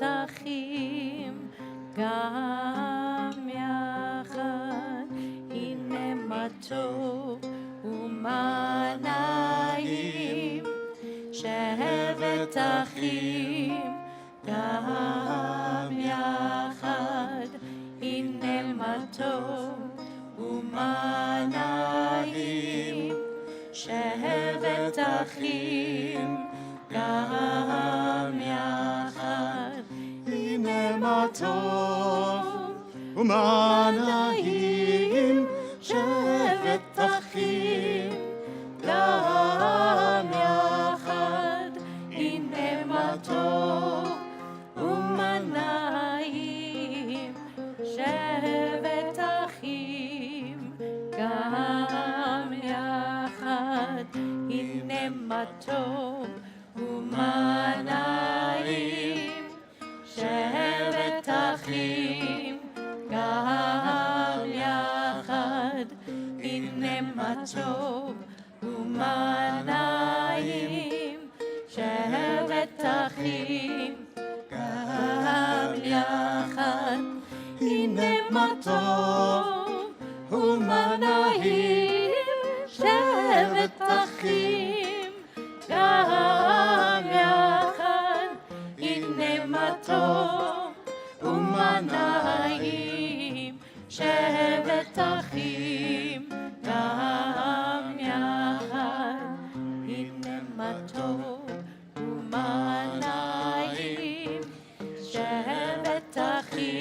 אחים גם יחד, הנה מה טוב ומה נעים. שבט אחים גם יחד, הנה מה טוב ומה נעים. שבט אחים גם יחד, הנה מה טוב ומה נעים. שבט אחים גם יחד, הנה מה טוב ומה נעים. שבט אחים גם יחד, הנה מה טוב ומה נעים. שבט אחים גם יחד, הנה מה טוב ומה נעים. שבט אחים גם יחד, הנה מה טוב ומה נעים. שבט אחים גם יחד, הנה מה טוב ומה נעים. שבט אחים גם יחד, הנה מה טוב ומה נעים. שבט אחים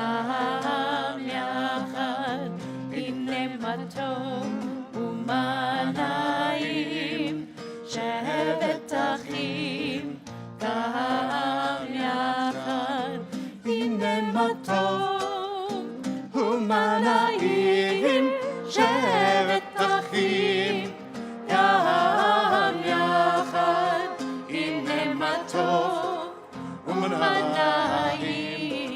גם יחד, הנה מה טוב ומה נעים. שבט אחים גם יחד, הנה מה טוב ומה נעים. שבט אחים גם יחד, הנה מה טוב ומה נעים.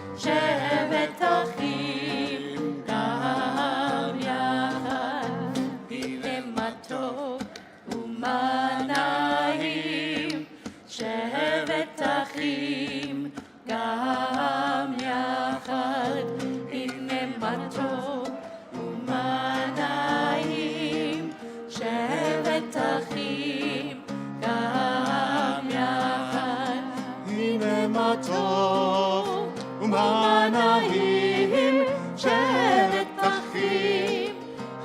שבט אחים גם יחד, הנה מה טוב ומה נעים. שבט אחים גם יחד, הנה מה טוב ומה נעים. שבט אחים גם יחד, הנה מה טוב ומה נעים. שבט אחים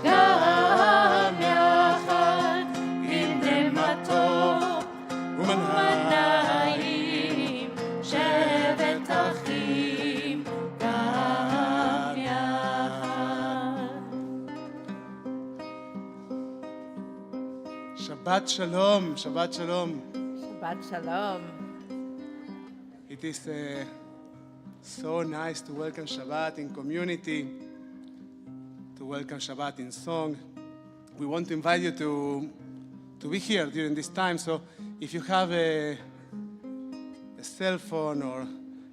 גם יחד, הנה מה טוב ומה נעים. שבט אחים גם יחד. Shabbat Shalom, Shabbat Shalom. Shabbat Shalom. It is so nice to welcome Shabbat in community, to welcome Shabbat in song. We want to invite you to be here during this time. So if you have a cell phone or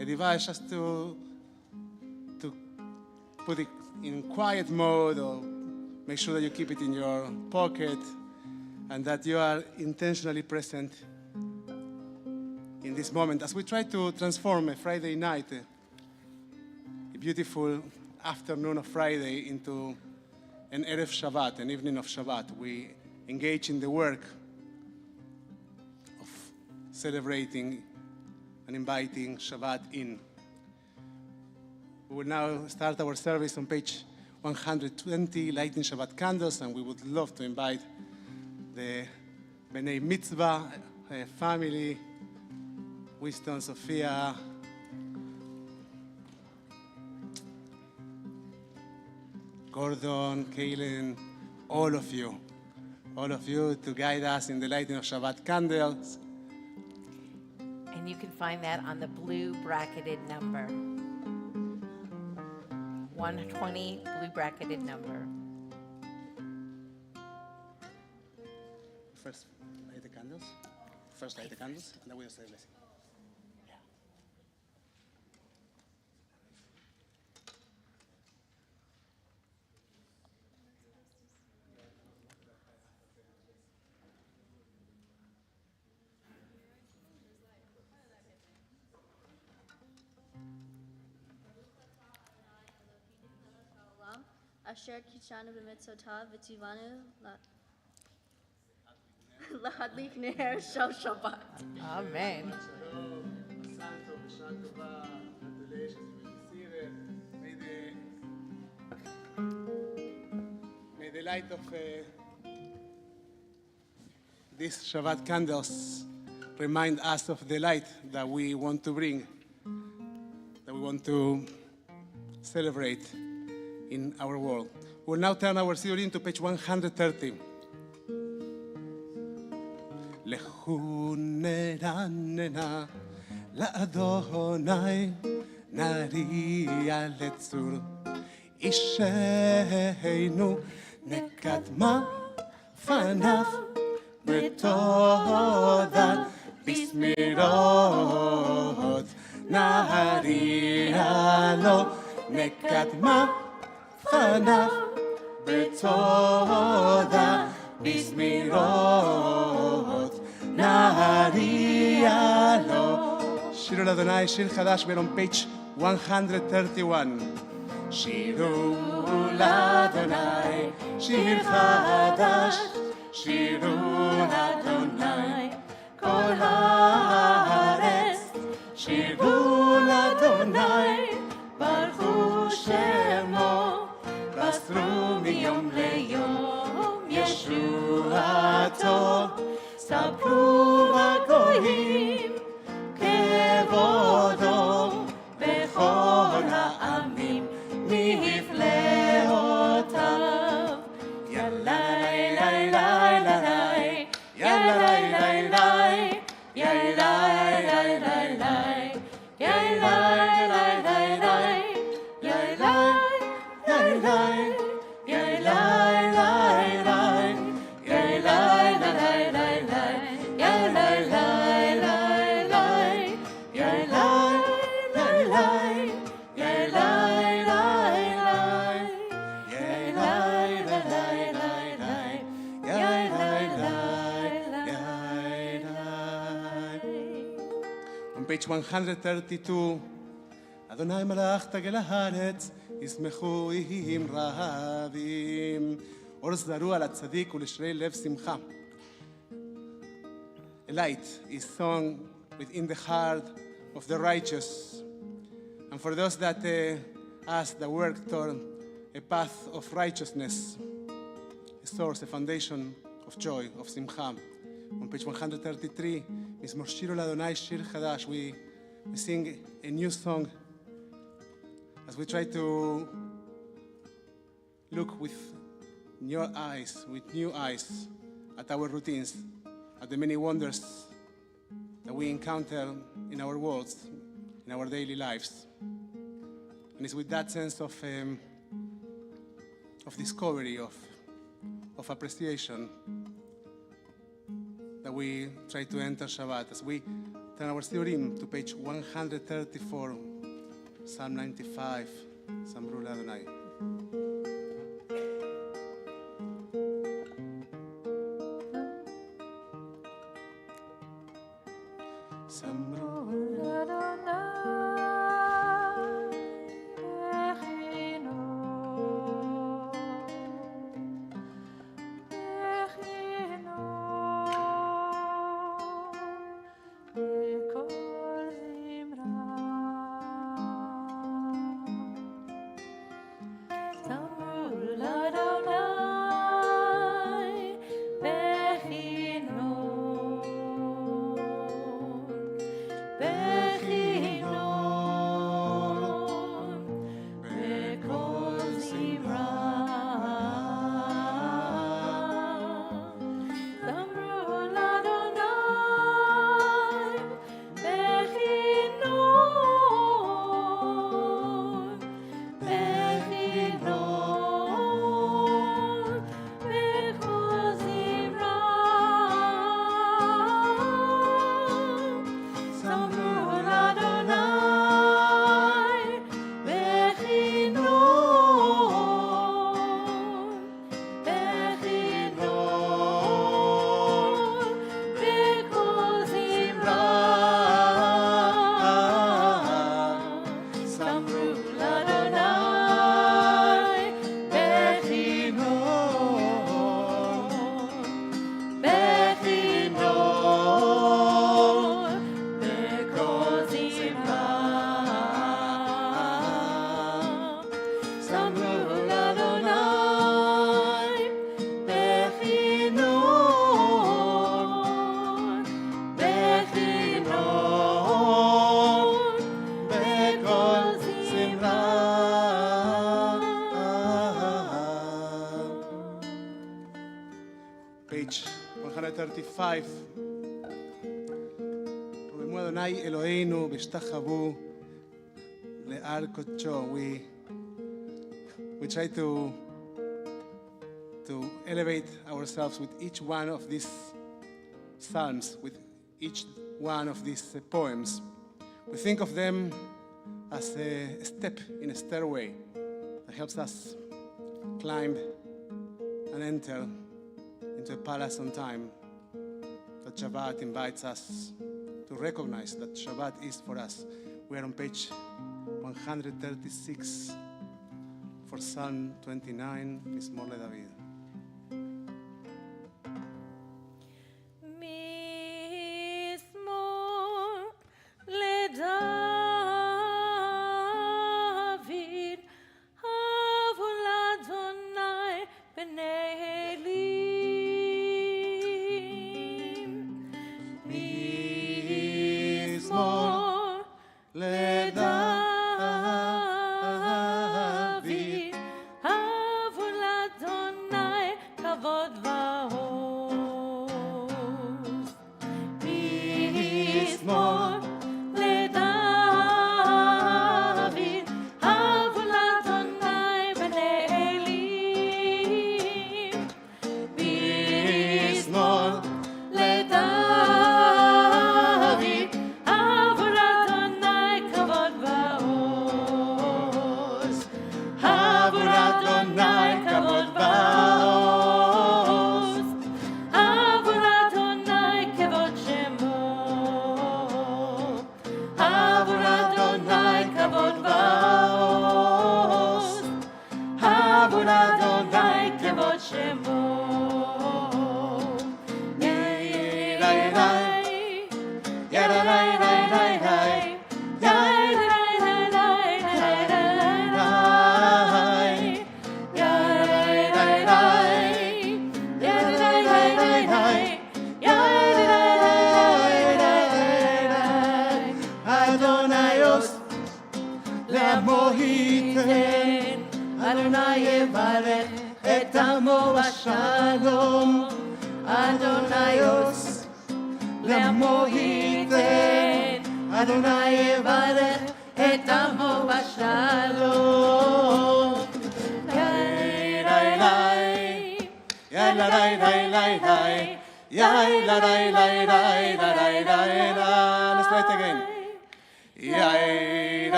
a device, just to put it in quiet mode, or make sure that you keep it in your pocket and that you are intentionally present in this moment as we try to transform a Friday night, a beautiful afternoon of Friday, into an Erev Shabbat, an evening of Shabbat. We engage in the work of celebrating and inviting Shabbat in. We will now start our service on page 120, lighting Shabbat candles, and we would love to invite the B'nai Mitzvah family, Winston, Sophia, Gordon, Kaylin, all of you to guide us in the lighting of Shabbat candles. And you can find that on the blue bracketed number. 120, blue bracketed number. First, light the candles. And then we'll say blessing. asher kishanu b'mitzvotav v'tzivanu lahadlik ner shel Shabbat. Amen. May the light of these Shabbat candles remind us of the light that we want to bring, that we want to celebrate in our world. We'll now turn our Sidurim to page 130. Lechu neranena laAdonai nariya letzur Isheinu nekadma fanav betoda bismirot nariya lo nekadma fanav betoda bismirot nariya lo. Shir Adonai, Shir Hadash, we're on page 131. Shiru Adonai, Shir Hadash, Shiru Adonai, Kol haaretz, Shiru Adonai, Baruch Shemo, Basru miyom leyom, Yeshuato, Sabru hagoyim, Kevodo, Bechol ha'amim, Mifleotav, Yalai, lai, lai, lai, Yalai, lai, lai, Yalai, lai, lai, lai, Yalai, lai, lai, lai, Yalai, lai, lai, Yalai, lai, lai, Yalai, lai, lai, lai, Yalai, lai, lai, lai, Yalai, lai, lai, Yalai, lai, lai, Yalai, lai, lai, lai, Yalai, lai. On page 132, Adonai malachta gel haaretz, ישמחו עם רבים, אור זרו על הצדיק ולשרי לב שמחה. A light is sung within the heart of the righteous. And for those that ask that work toward a path of righteousness, a source, a foundation of joy, of simcha. On page 133, Mizmor Shir Adonai, Shir Hadash, we sing a new song as we try to look with new eyes at our routines, at the many wonders that we encounter in our worlds, in our daily lives. And it's with that sense of discovery, of appreciation, that we try to enter Shabbat. As we turn our Sidurim to page 134, Psalm 95, Samru Adonai. Samru 35. רוממו אדוני אלוהינו והשתחוו להר קודשו. We try to elevate ourselves with each one of these psalms, with each one of these poems. We think of them as a step in a stairway that helps us climb and enter into a palace on time. That Shabbat invites us to recognize that Shabbat is for us. We are on page 136 for Psalm 29, Mizmor LeDavid.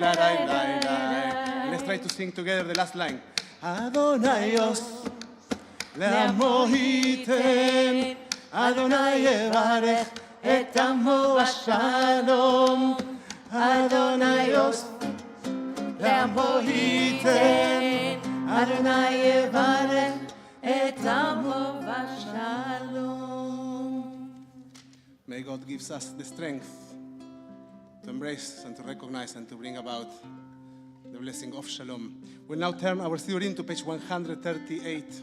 Let's try it again. Let's try to sing together the last line. Adonai Os לעמו ייתן, אדוני יברך את עמו בשלום. אדוני יוס לעמו ייתן, אדוני יברך את עמו בשלום. May God gives us the strength to embrace and to recognize and to bring about the blessing of Shalom. We'll now turn our Sidurim to page 138.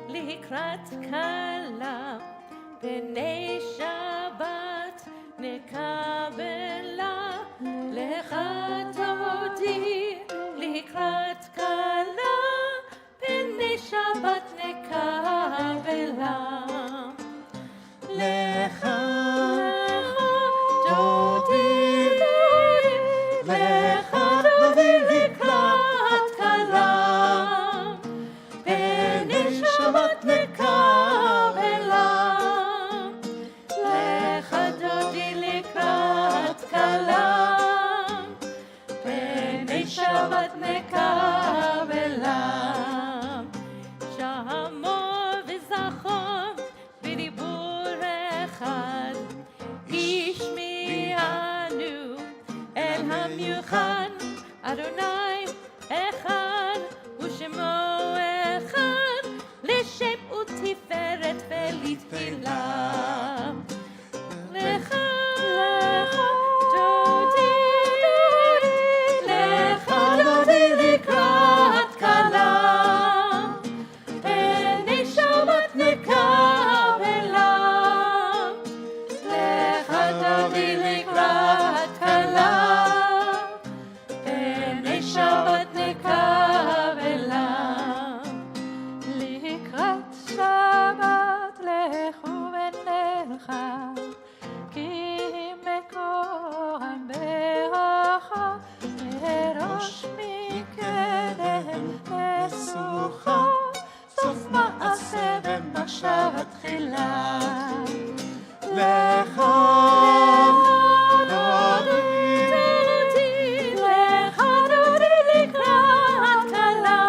לקראת כלה, פני שבת נקבלה. לך תודי לקראת כלה, פני שבת נקבלה. לך תודי, לך תודי לקראת כלה, פני שבת נקבלה. לך דודי לקראת כלה, פני שבת נקבלה. שמוע וזכור בדיבור אחד, השמיענו אל המיוחד. אדוני אחד ושמו אחד, לשם ותפארת לעצרת ולתפילה. לך דודי, לך דודי לקראת כלה, פני שבת נקבלה. לך דודי לקראת כלה, פני שבת נקבלה. לקראת שבת לכו ונלכה, כי מקורם ברכה, מראש מקדם לסוכה, סוף מעשה במחשבה תחילה. לך דודי, לך דודי לקראת כלה,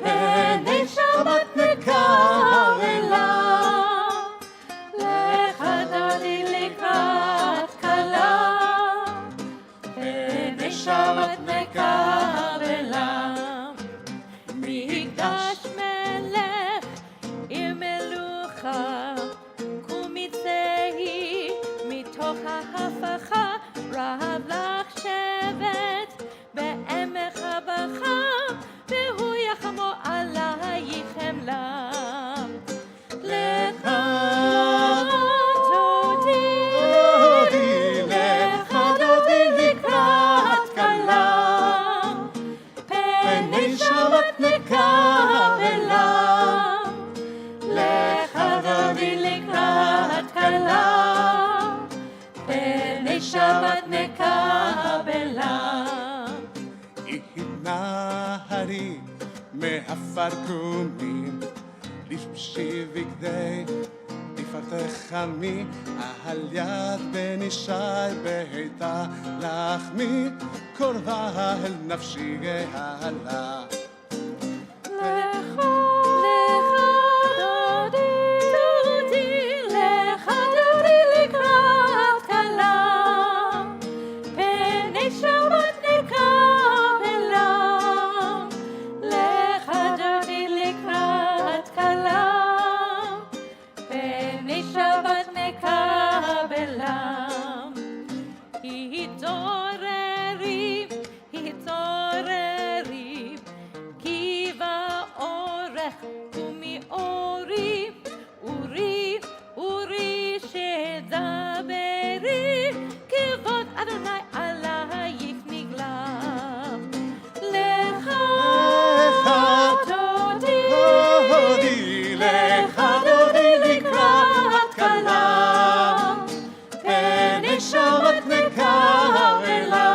פני שבת נקבלה. לך דודי לקראת כלה, פני שבת נקבלה. מקדש מלך עיר מלוכה, קומי צאי מתוך ההפכה, רב לך שבט בעמק הבכה, והוא יחמו עלייך חמלה. לך דודי, לך דודי לקראת כלה, פני שבת נקבלה. לך דודי לקראת כלה, פני שבת נקבלה. התנערי מעפר קומי, לבשי בגדי תפארתך עמי, על יד בן ישי ביתה לחמי, קרבה אל נפשי גאלה. לך דודי, לך דודי לקראת כלה, פני שבת נקבלה. לך דודי לקראת כלה, פני שבת נקבלה. התעוררי, התעוררי, כי באורך ומאורי, אורי, אורי שדברי, כבוד אדוני עלייך נגלה. לך דודי, לך דודי לקראת כלה, פני שבת נקבלה.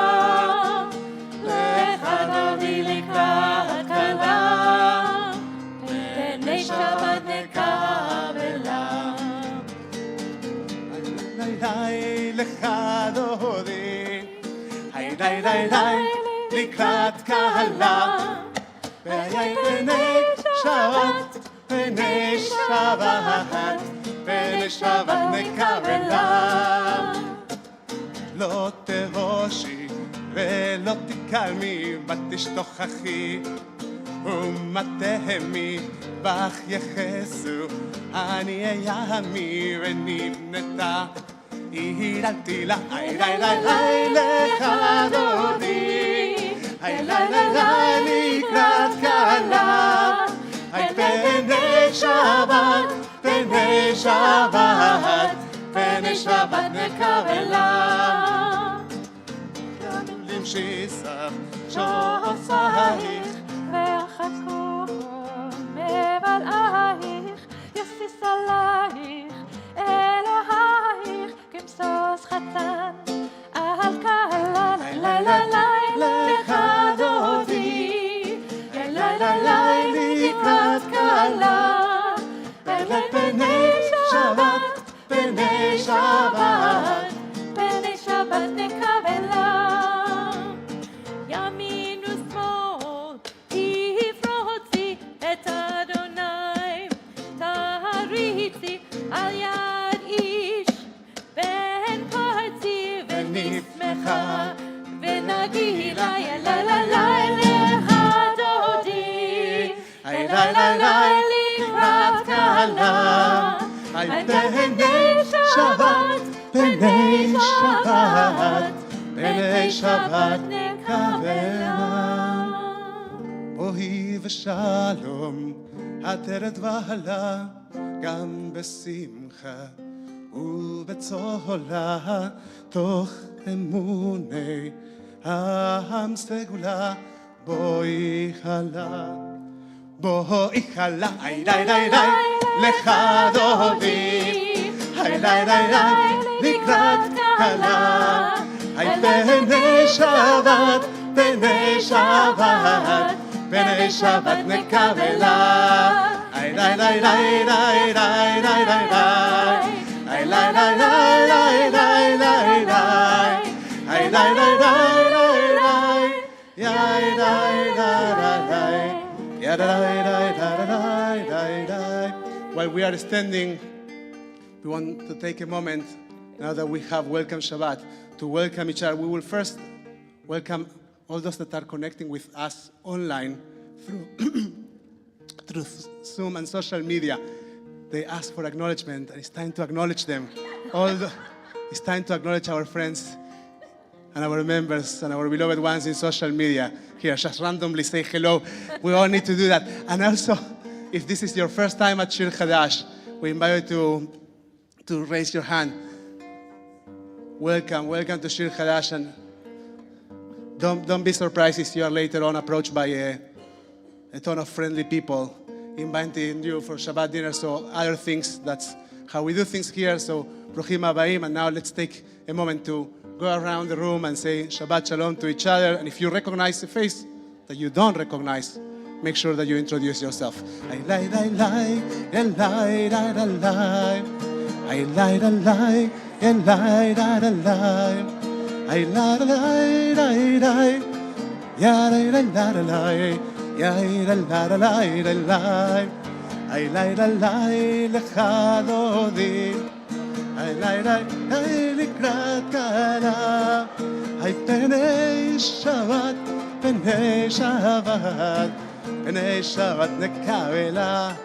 לך דודי לקראת כלה, פני שבת נקבלה. היי לך דודי, היי לקראת כלה, פני שבת, פני שבת, פני שבת נקבלה. לא תבושי ולא תקלמי, ותשתוכחי ומתהמי, בך יחסו עניי עמי, ונבנתה עיר אל תילה. היי לך דודי, היי לקראת כלה, היי פני שבת, פני שבת, פני שבת נקבלה. למשיסך שוסייך, ויחקו מבלעייך, יסיס עלייך אלוהייך, כמשוש חתן על כלה. לך דודי, לקראת כלה, פני שבת, פני שבת, פני שבת נקבלה. ימין ושמאל תפרוצי את אדוני, תריצי על יד איש בן פרצי, ונשמחה ונגילה. לך דודי, לקראת kala. Ay Penei Shabbat, Penei Shabbat, Penei Shabbat nekavela. Bohi v'shalom, הדרת והלה, גם בשמחה ובצהלה, תוך אמוני העם סגולה, בואי חלה, בואי חלה, איי ליי ליי ליי, לך דודי, איי ליי ליי ליי, לקראת כלה, איי פני שבת, פני שבת, פני שבת נקבלה. Ay lai lai lai lai lai lai lai lai. Ay lai lai lai lai lai lai lai. Ay lai lai lai lai lai. Yai lai lai lai. Ya lai lai lai lai lai. While we are standing, we want to take a moment, now that we have Welcome Shabbat, to welcome each other. We will first welcome all those that are connecting with us online through Zoom and social media. They ask for acknowledgement, and it's time to acknowledge them. It's time to acknowledge our friends and our members and our beloved ones in social media. Here, just randomly say hello. We all need to do that. And also, if this is your first time at Shir Hadash, we invite you to raise your hand. Welcome to Shir Hadash, and don't be surprised if you are later on approached by a ton of friendly people inviting you for Shabbat dinner, so other things. That's how we do things here. So, Bruchim Habayim, and now let's take a moment to go around the room and say Shabbat Shalom to each other. And if you recognize a face that you don't recognize, make sure that you introduce yourself. I lie, lie, lie, and lie, lie, lie, lie. I lie, lie, lie, and lie, lie, lie, lie. I lie, lie, lie, lie, yeah, lie, lie, lie, lie. Yai la la la la la la, ay la la la lecha dodi, ay la la la likrat kala, ay penei Shabbat, penei Shabbat, penei Shabbat nekavela.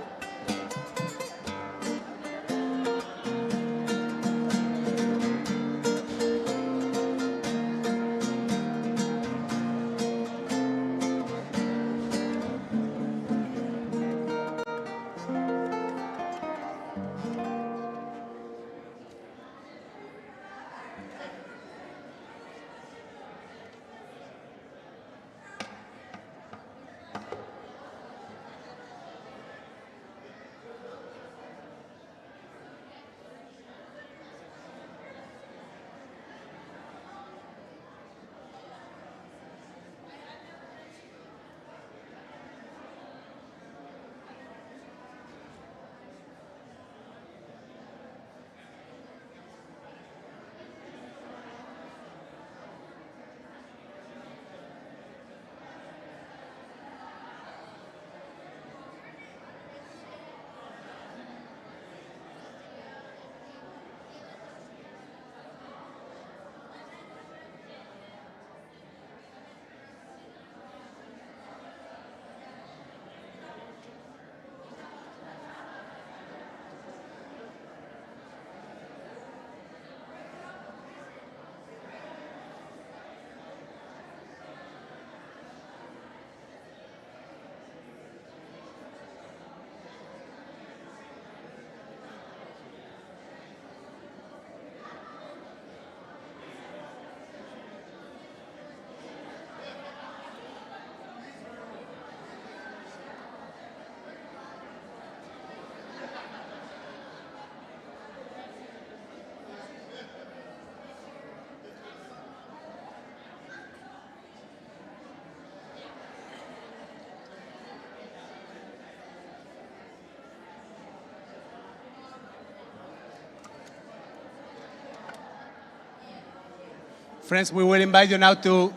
Friends, we will invite you now to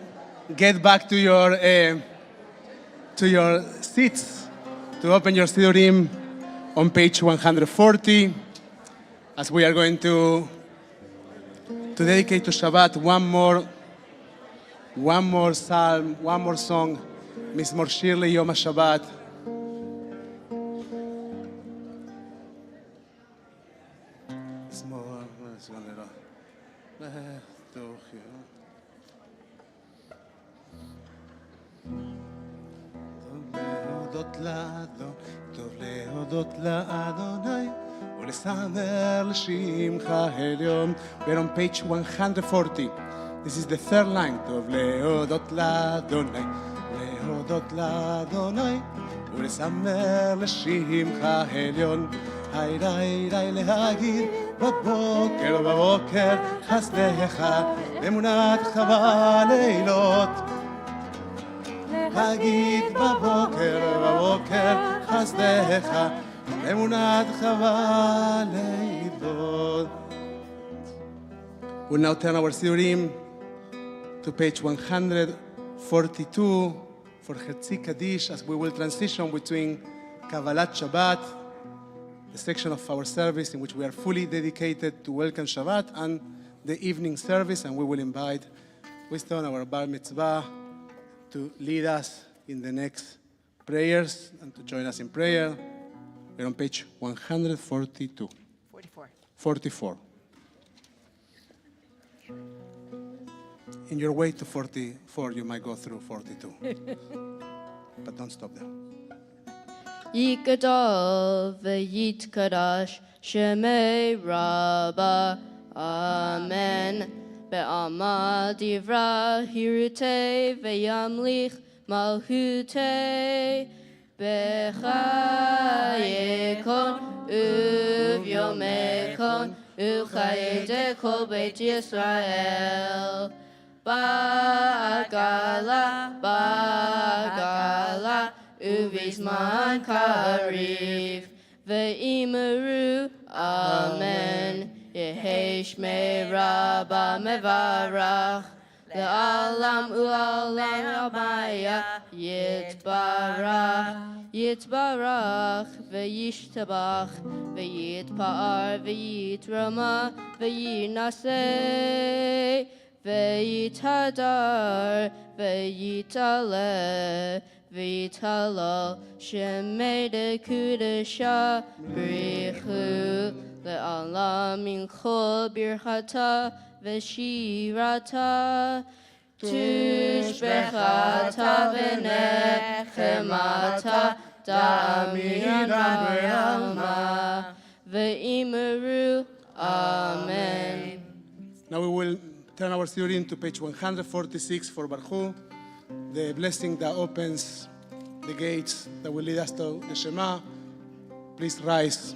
get back to your seats, to open your Sidurim on page 140, as we are going to dedicate to Shabbat one more psalm, one more song, Mizmor Shir Yom HaShabbat. להודות לאדוני ולשמח לשמך העליון. We're on page 140. This is the third line. טוב להודות לאדוני, להודות לאדוני ולשמח לשמך העליון. היי להגיד בבוקר בבוקר חסדך אמונתך בלילות. להגיד בבוקר בבוקר חסדך אמונתך בלילות. We'll now turn our Sidurim to page 142 for Chetzi Kaddish, as we will transition between Kabbalat Shabbat, the section of our service in which we are fully dedicated to welcome Shabbat, and the evening service, and we will invite Winston, our Bar Mitzvah, to lead us in the next prayers and to join us in prayer. We're on page 142. 44. In your way to 44, you might go through 42. But don't stop there. Yikadov v'yitkadash shemei rabba. Amen. Be'alma divra hirute ve'yamlich malhute. Bechayekon uvyomekon uchayete kol beit Yisrael. Bagala Uvizman Kariv Ve'imeru Amen Yehesh me Rabba Mevarach Le'alam u'alam Abaya Yitbarach Ve'yishtabach Ve'yitpa'ar Ve'yitrama Ve'yinaseh Ve'yitadar, ve'yitale, ve'yitalal, shemei dekudesha, brichu, le'alam minchol birchata, ve'shirata, tushbechata, ve'nechemata, da'amiran b'yama, ve'imeru, Amen. Now we will turn our Sidurim to page 146 for Baruch, the blessing that opens the gates that will lead us to the Shema. Please rise.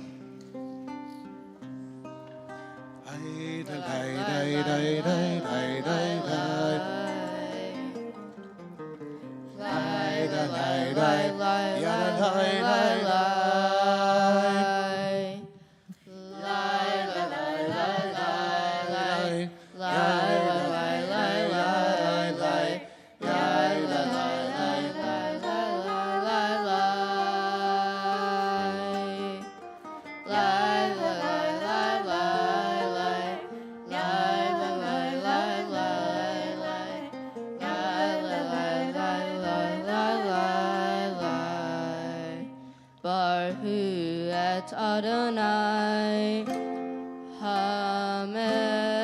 Baruch et Adonai HaMevorach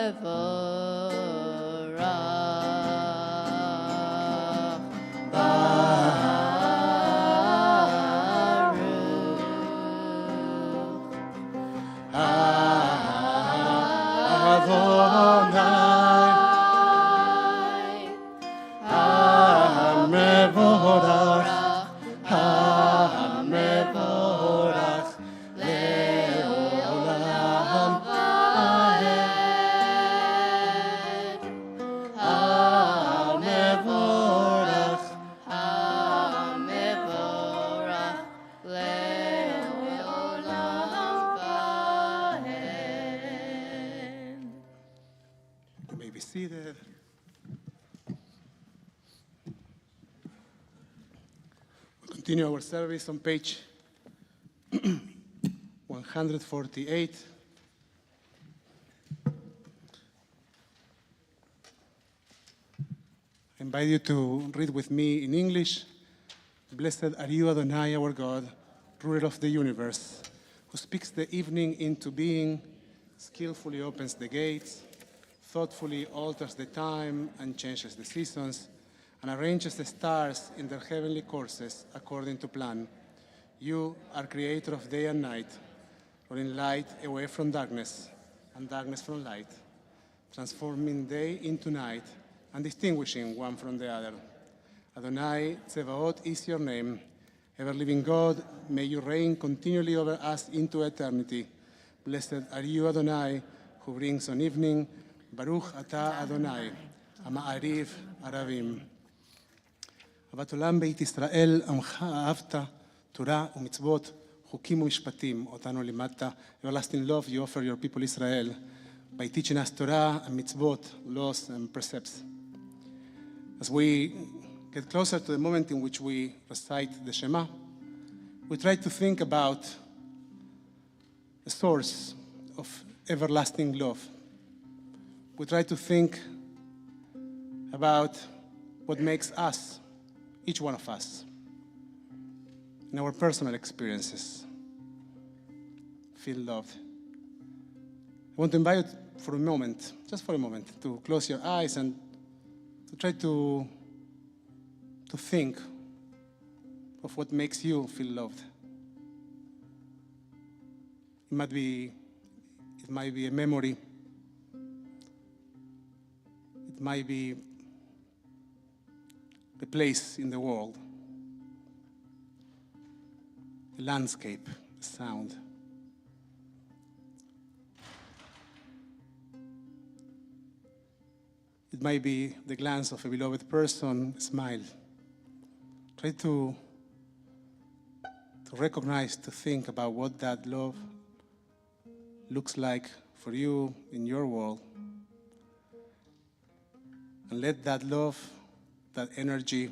You may be seated. We'll continue our service on page 148. I invite you to read with me in English. Blessed are you, Adonai, our God, ruler of the universe, who speaks the evening into being, skillfully opens the gates, thoughtfully alters the time and changes the seasons, and arranges the stars in their heavenly courses according to plan. You are creator of day and night, rolling light away from darkness and darkness from light, transforming day into night and distinguishing one from the other. Adonai Tzevaot is your name. Ever-living God, may you reign continually over us into eternity. Blessed are you, Adonai, who brings on evening. Baruch atah Adonai, המעריב ערבים. אהבת עולם בית ישראל, עמך אהבת, תורה ומצוות, חוקים ומשפטים, אותנו לימדת. Everlasting love you offer your people Israel by teaching us Torah and mitzvot, laws and precepts. As we get closer to the moment in which we recite the Shema, we try to think about the source of everlasting love. We try to think about what makes us, each one of us, in our personal experiences, feel loved. I want to invite you for a moment, just for a moment, to close your eyes and to try to think of what makes you feel loved. It might be a memory. It might be a place in the world, a landscape, a sound. It might be the glance of a beloved person, a smile. Try to recognize, to think about what that love looks like for you in your world. And let that love, that energy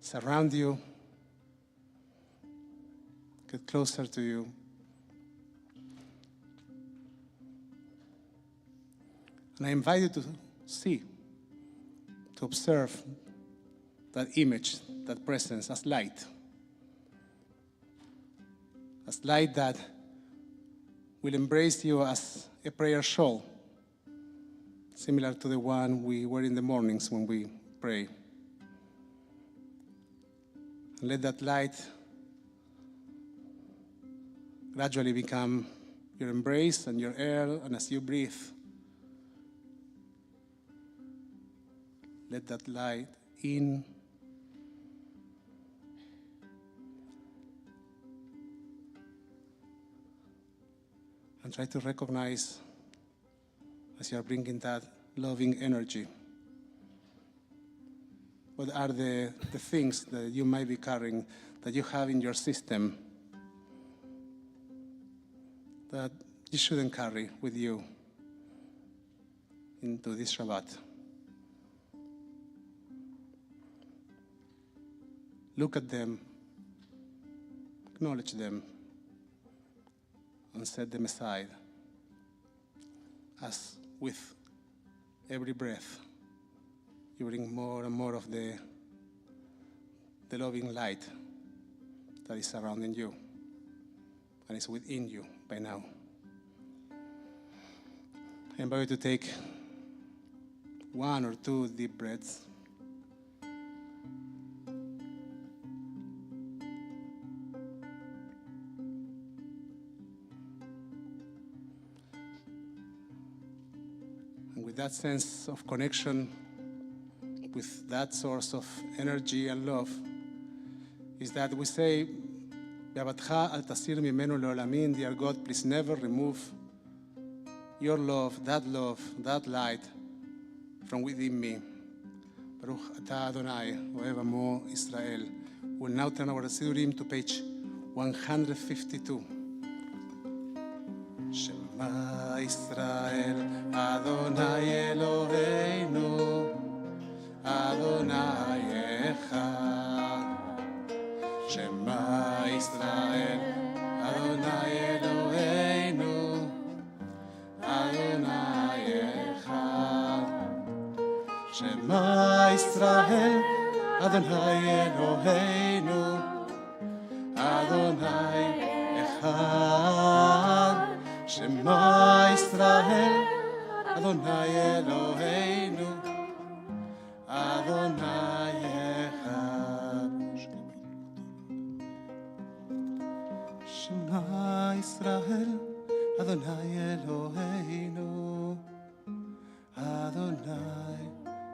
surround you, get closer to you. And I invite you to see, to observe that image, that presence as light that will embrace you as a prayer shawl, similar to the one we wear in the mornings when we pray. And let that light gradually become your embrace and your air, and as you breathe, let that light in and try to recognize, as you are bringing that loving energy, what are the things that you might be carrying, that you have in your system, that you shouldn't carry with you into this Shabbat. Look at them, acknowledge them, and set them aside, as with every breath you bring more and more of the loving light that is surrounding you and is within you by now. I invite you to take 1 or 2 deep breaths. With that sense of connection with that source of energy and love, is that we say, "Be'avatcha al tasir mimenu le'olamim," dear God, please never remove your love, that light from within me. Baruch atah Adonai, ohev amo Israel. We'll now turn our Sidurim to page 152. Shema Israel, Adonai Eloheinu, Adonai Echad. Shema Israel, Adonai Eloheinu, Adonai Echad. Shema Israel, Adonai Eloheinu, Adonai Echad. Shema Israel, Adonai Eloheinu, Adonai Echad. Shema Yisrael, Adonai Eloheinu, Adonai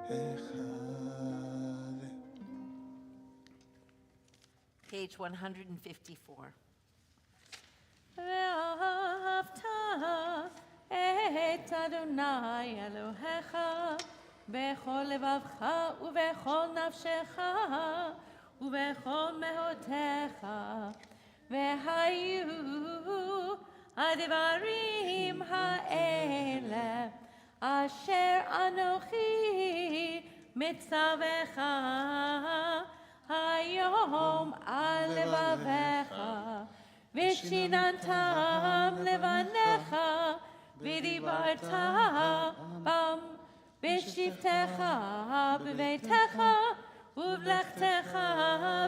Echad. Page 154. ואהבת את אדוני אלוהיך בכל לבבך ובכל נפשך ובכל מאודך, והיו הדברים האלה אשר אנוכי מצווך היום על לבביך, ושיננתם לבניך, ודיברת בם בשבתך בביתך, ובלכתך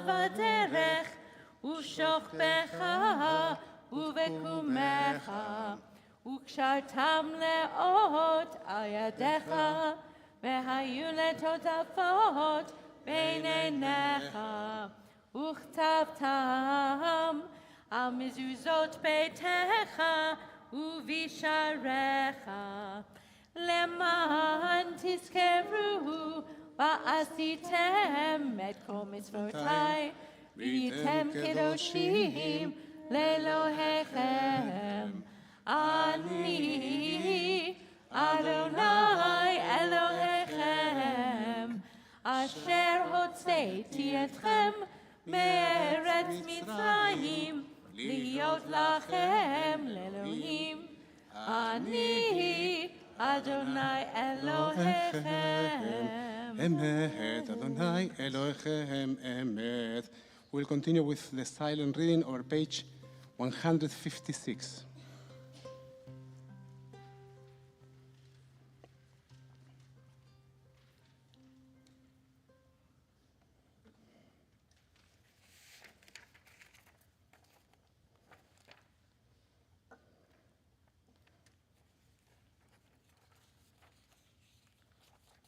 בדרך, ושוכבך ובקומך, וקשרתם לאות על ידיך, והיו לטוטפות בין עיניך, וכתבתם על מזוזות ביתך ובשעריך, למען תזכרו ועשיתם את כל מצוותיי, והייתם קדושים לאלוהיכם. אני אדוני אלוהיכם, אשר הוצאתי אתכם מארץ מצרים, להיות לכם לאלוהים. אני אדוני אלוהיכם. Emet, Adonai Elohechem Emet. We'll continue with the silent reading over page 156.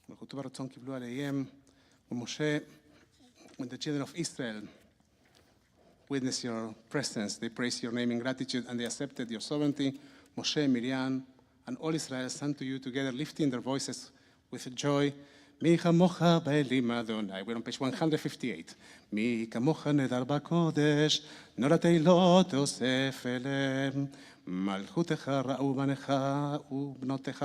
מלכותו ברצון קיבלו עליהם, ומשה, when the children of Israel witness your presence, they praise your name in gratitude, and they accepted your sovereignty. Moshe, Miriam, and all Israel sang to you together, lifting their voices with joy. מי כמוך באלים אדוני. We're on page 158. מי כמוך נדר בקודש, נורתי לא תוסף אליהם. מלכותך ראו בניך ובנותיך,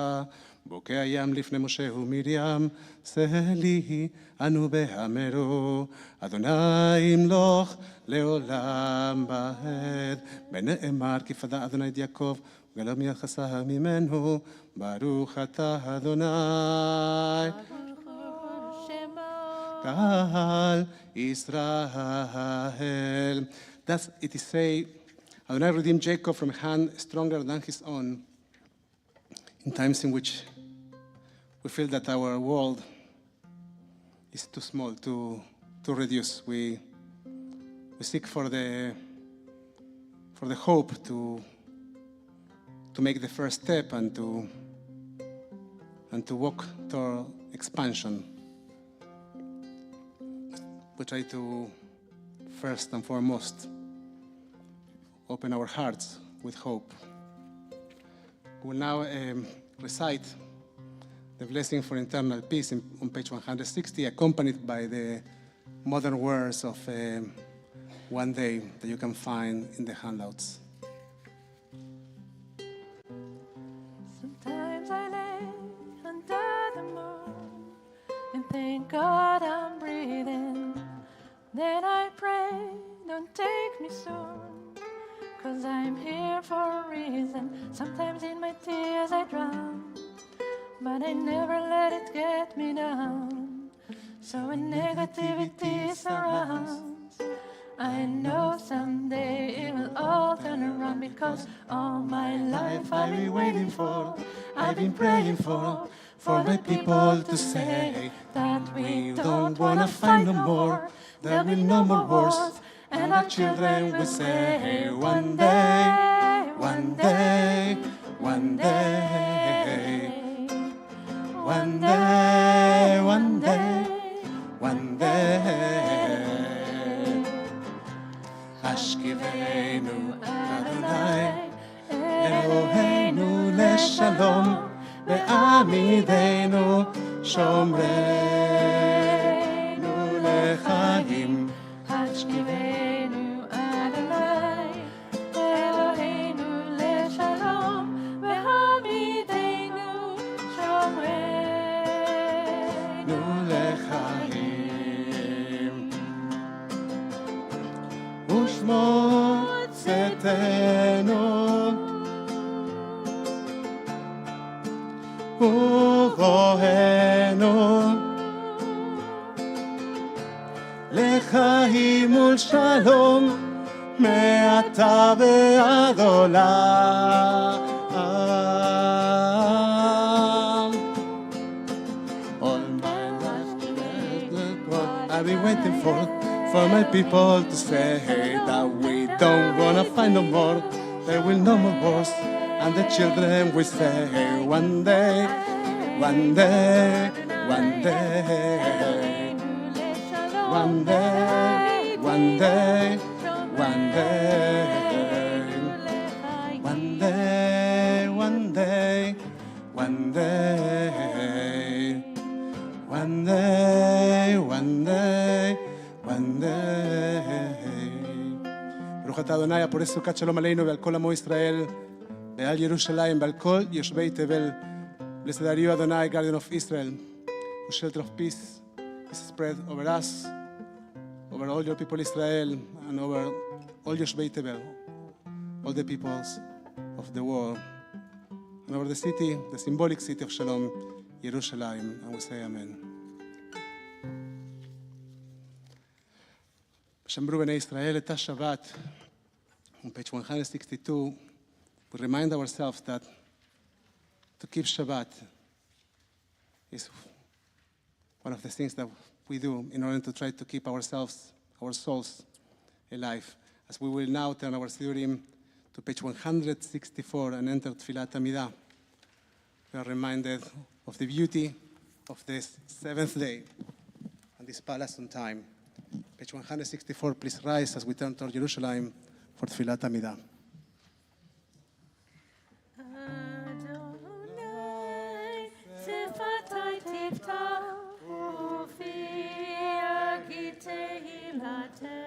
בוקע ים לפני משה ומרים, סלי אנו בהמרו. אדוני ימלוך לעולם ועד, ונאמר כי פדה אדוני את יעקב, וגלם יחסה ממנו, ברוך אתה אדוני. Kal Israel. Thus it is say, Adonai redeemed Jacob from a hand stronger than his own. In times in which we feel that our world is too small, too reduced, we seek for the hope to make the first step and to walk toward expansion. We try to, first and foremost, open our hearts with hope. We will now recite the blessing for eternal peace on page 160, accompanied by the modern words of one day that you can find in the handouts. Sometimes I lay under the moon and thank God I'm breathing. Then I pray, don't take me soon, 'cause I'm here for a reason. Sometimes in my tears I drown, but I never let it get me down. So when negativity surrounds, I know someday it will all turn around, because all my life I've been waiting for, I've been praying for my people to say that we don't wanna fight no more. There'll be no more wars, and our children will say, one day, one day, one day. One day, one day, one day. Ashkivenu Adonai, Eloheinu leshalom, ve'amidenu shomreinu lechaim. Hashkivenu Adonai, Eloheinu leshalom, ve'hamidenu shomreinu lechaim. Ushmot zetenu uvohenu לחיים ולשלום מעתה ועד עולם. All my life I've been waiting for my people to say that we don't wanna find no more. There will no more wars, and the children will say one day, one day, one day. One day, one day, one day, one day, one day, one day, one day, one day, one day. ברוך אתה אדוני, הפורס סוכת שלום עלינו ועל כל עמו ישראל, ועל ירושלים ועל כל יושבי תבל. Blessed are you, Adonai, guardian of Israel, who shelter of peace is spread over us, over all your people Israel, and over all Yoshbei Tevel, all the peoples of the world, and over the city, the symbolic city of Shalom, Yerushalayim, and we say Amen. Shambru Bnei Israel et Shabbat, on page 162, we remind ourselves that to keep Shabbat is one of the things that we do in order to try to keep ourselves, our souls, alive. As we will now turn our Sidurim to page 164 and enter Tfilat Amidah, we are reminded of the beauty of this seventh day and this palace on time. Page 164, please rise as we turn toward Jerusalem for Tfilat Amidah. Adonai, Sefatai Tiftach, Ufi Tehilatecha.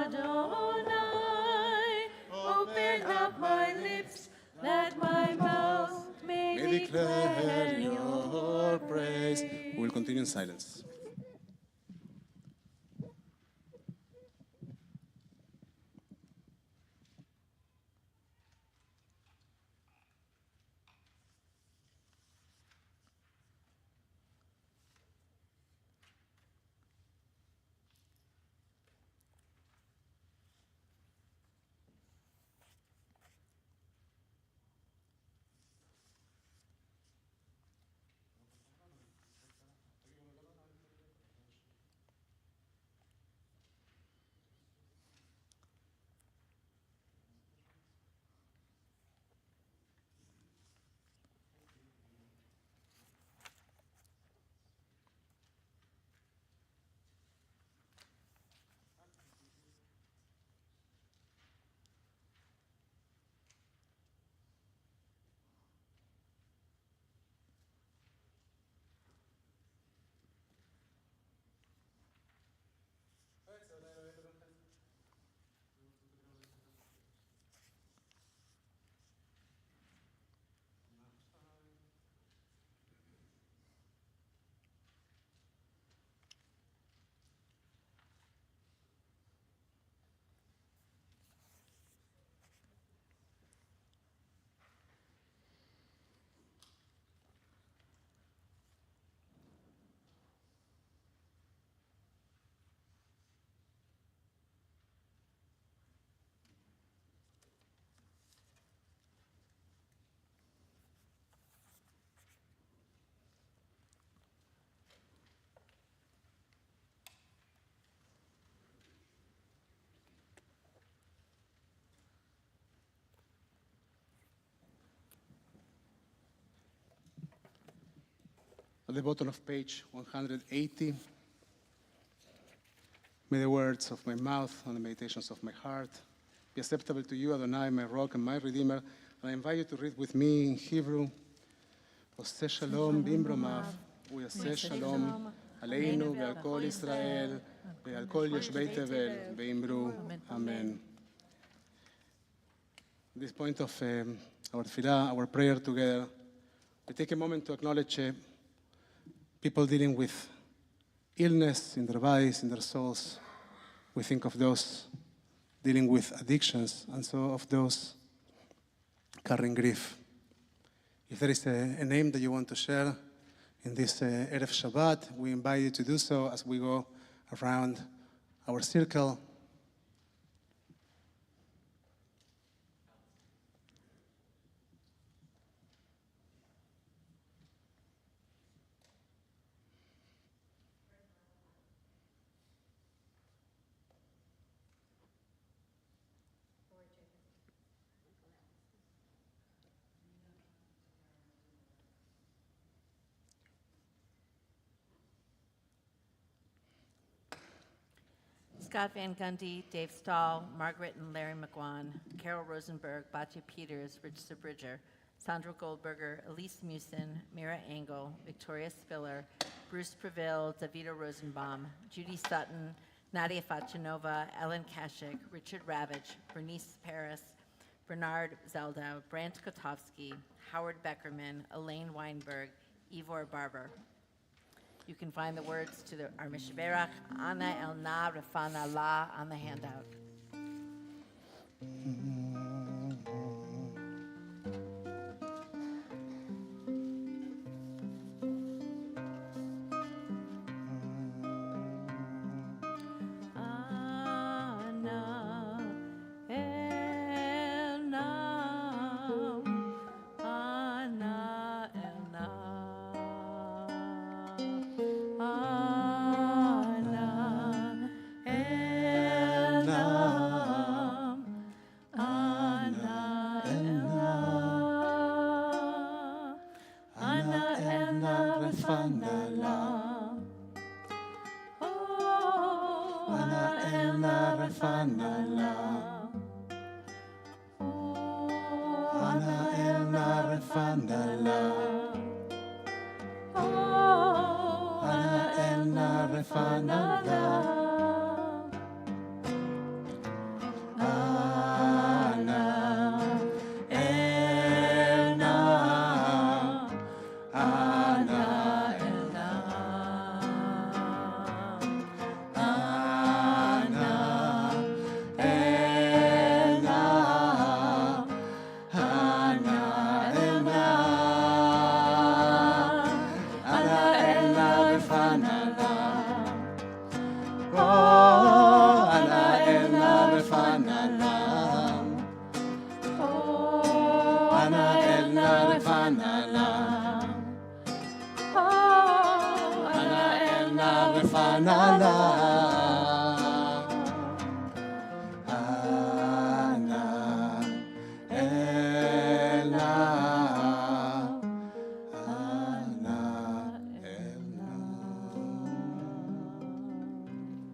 Adonai, open up my lips, that my mouth may declare your praise. We will continue in silence. at the bottom of page 180. May the words of my mouth and the meditations of my heart be acceptable to you, Adonai, my rock and my redeemer. And I invite you to read with me in Hebrew. Oseh shalom bimromav, uyaseh shalom aleinu ve'al kol Israel ve'al kol yoshbei tevel ve'imru. Amen. At this point of our tefillah, our prayer together, we take a moment to acknowledge people dealing with illness in their bodies, in their souls. We think of those dealing with addictions, and so of those carrying grief. If there is a name that you want to share in this Erev Shabbat, we invite you to do so as we go around our circle. Scott Van Gundy, Dave Stahl, Margaret and Larry McGuan, Carol Rosenberg, Batya Peters, Rich Bridger, Sandra Goldberger, Elise Musin, Mira Engel, Victoria Spiller, Bruce Prevail, Davida Rosenbaum, Judy Sutton, Nadia Fachanova, Ellen Kashik, Richard Ravitch, Bernice Paris, Bernard Zeldau, Brant Kotowski, Howard Beckerman, Elaine Weinberg, Ivor Barber. You can find the words to our Mishberach, Ana El Na Refana La, on the handout.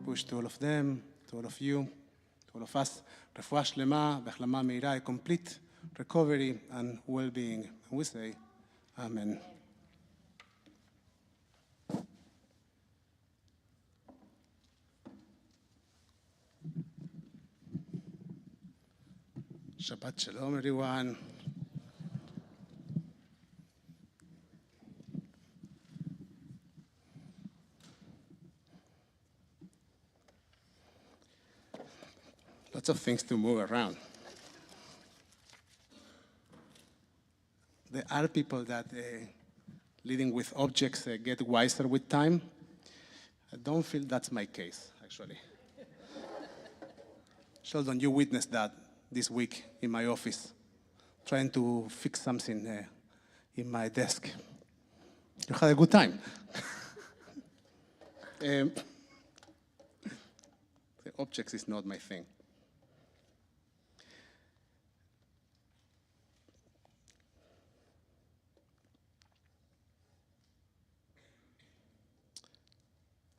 Push to all of them, to all of you, to all of us, רפואה שלמה והחלמה מהירה, a complete recovery and well-being. And we say, Amen. Shabbat Shalom, everyone. Lots of things to move around. There are people that living with objects get wiser with time. I don't feel that's my case, actually. Sheldon, you witnessed that this week in my office, trying to fix something in my desk. You had a good time. The objects is not my thing.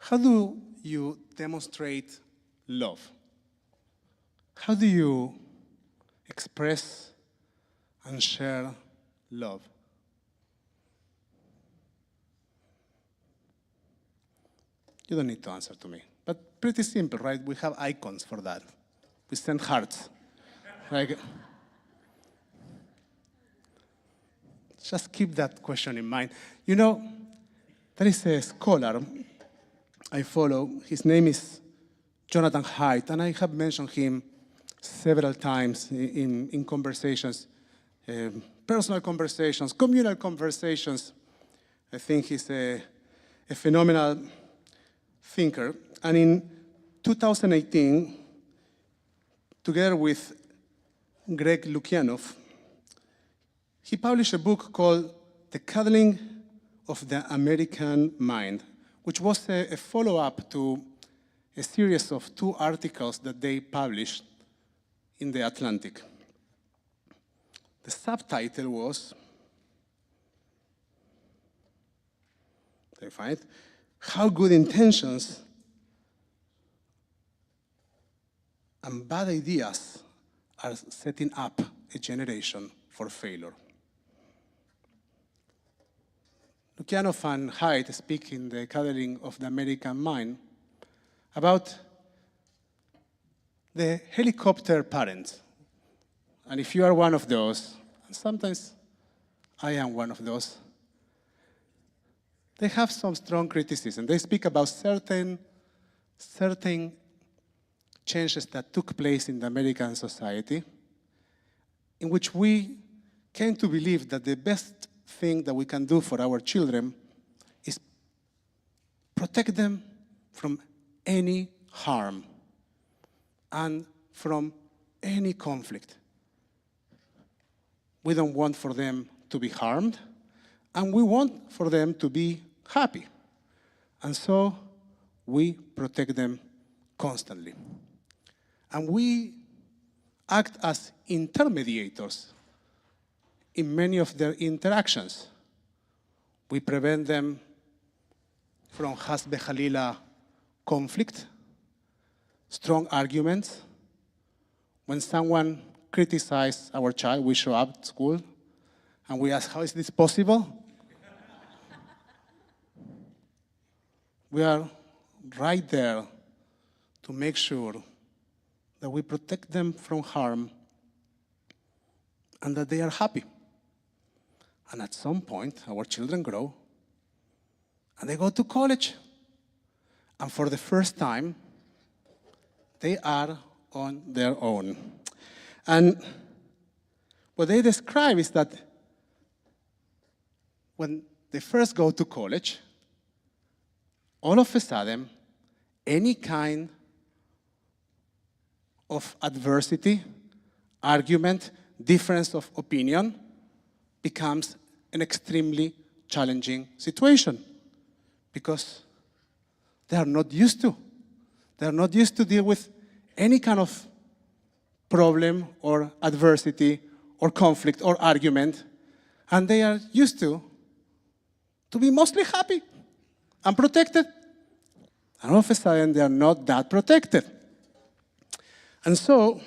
how do you demonstrate love? How do you express and share love? You don't need to answer to me. But pretty simple, right? We have icons for that. We send hearts. Like, just keep that question in mind. You know, there is a scholar I follow. His name is Jonathan Haidt, and I have mentioned him several times in conversations, personal conversations, communal conversations. I think he's a phenomenal thinker. And in 2018, together with Greg Lukianoff, he published a book called The Cuddling of the American Mind, which was a follow-up to a series of 2 articles that they published in The Atlantic. The subtitle was, do you find it? How Good Intentions and Bad Ideas are Setting Up a Generation for Failure. Lukianoff and Haidt speak in The Cuddling of the American Mind about the helicopter parents. And if you are one of those, and sometimes I am one of those, they have some strong criticism. They speak about certain changes that took place in the American society, in which we came to believe that the best thing that we can do for our children is protect them from any harm and from any conflict. We don't want for them to be harmed, and we want for them to be happy. And so we protect them constantly. And we act as intermediators in many of their interactions. We prevent them from hasbe khalila conflict, strong arguments. When someone criticizes our child, we show up at school and we ask, how is this possible? We are right there to make sure that we protect them from harm and that they are happy. And at some point, our children grow and they go to college. And for the first time, they are on their own. And what they describe is that when they first go to college, all of a sudden, any kind of adversity, argument, difference of opinion becomes an extremely challenging situation because they are not used to. They are not used to deal with any kind of problem or adversity or conflict or argument, and they are used to be mostly happy and protected. And all of a sudden, they are not that protected. And so,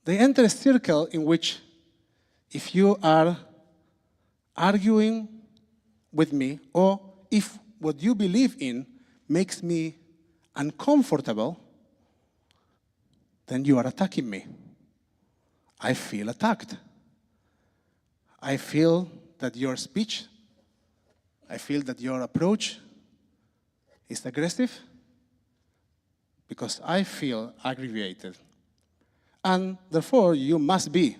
they enter a circle in which if you are arguing with me, or if what you believe in makes me uncomfortable, then you are attacking me. I feel attacked. I feel that your speech, I feel that your approach is aggressive because I feel aggravated. And therefore, you must be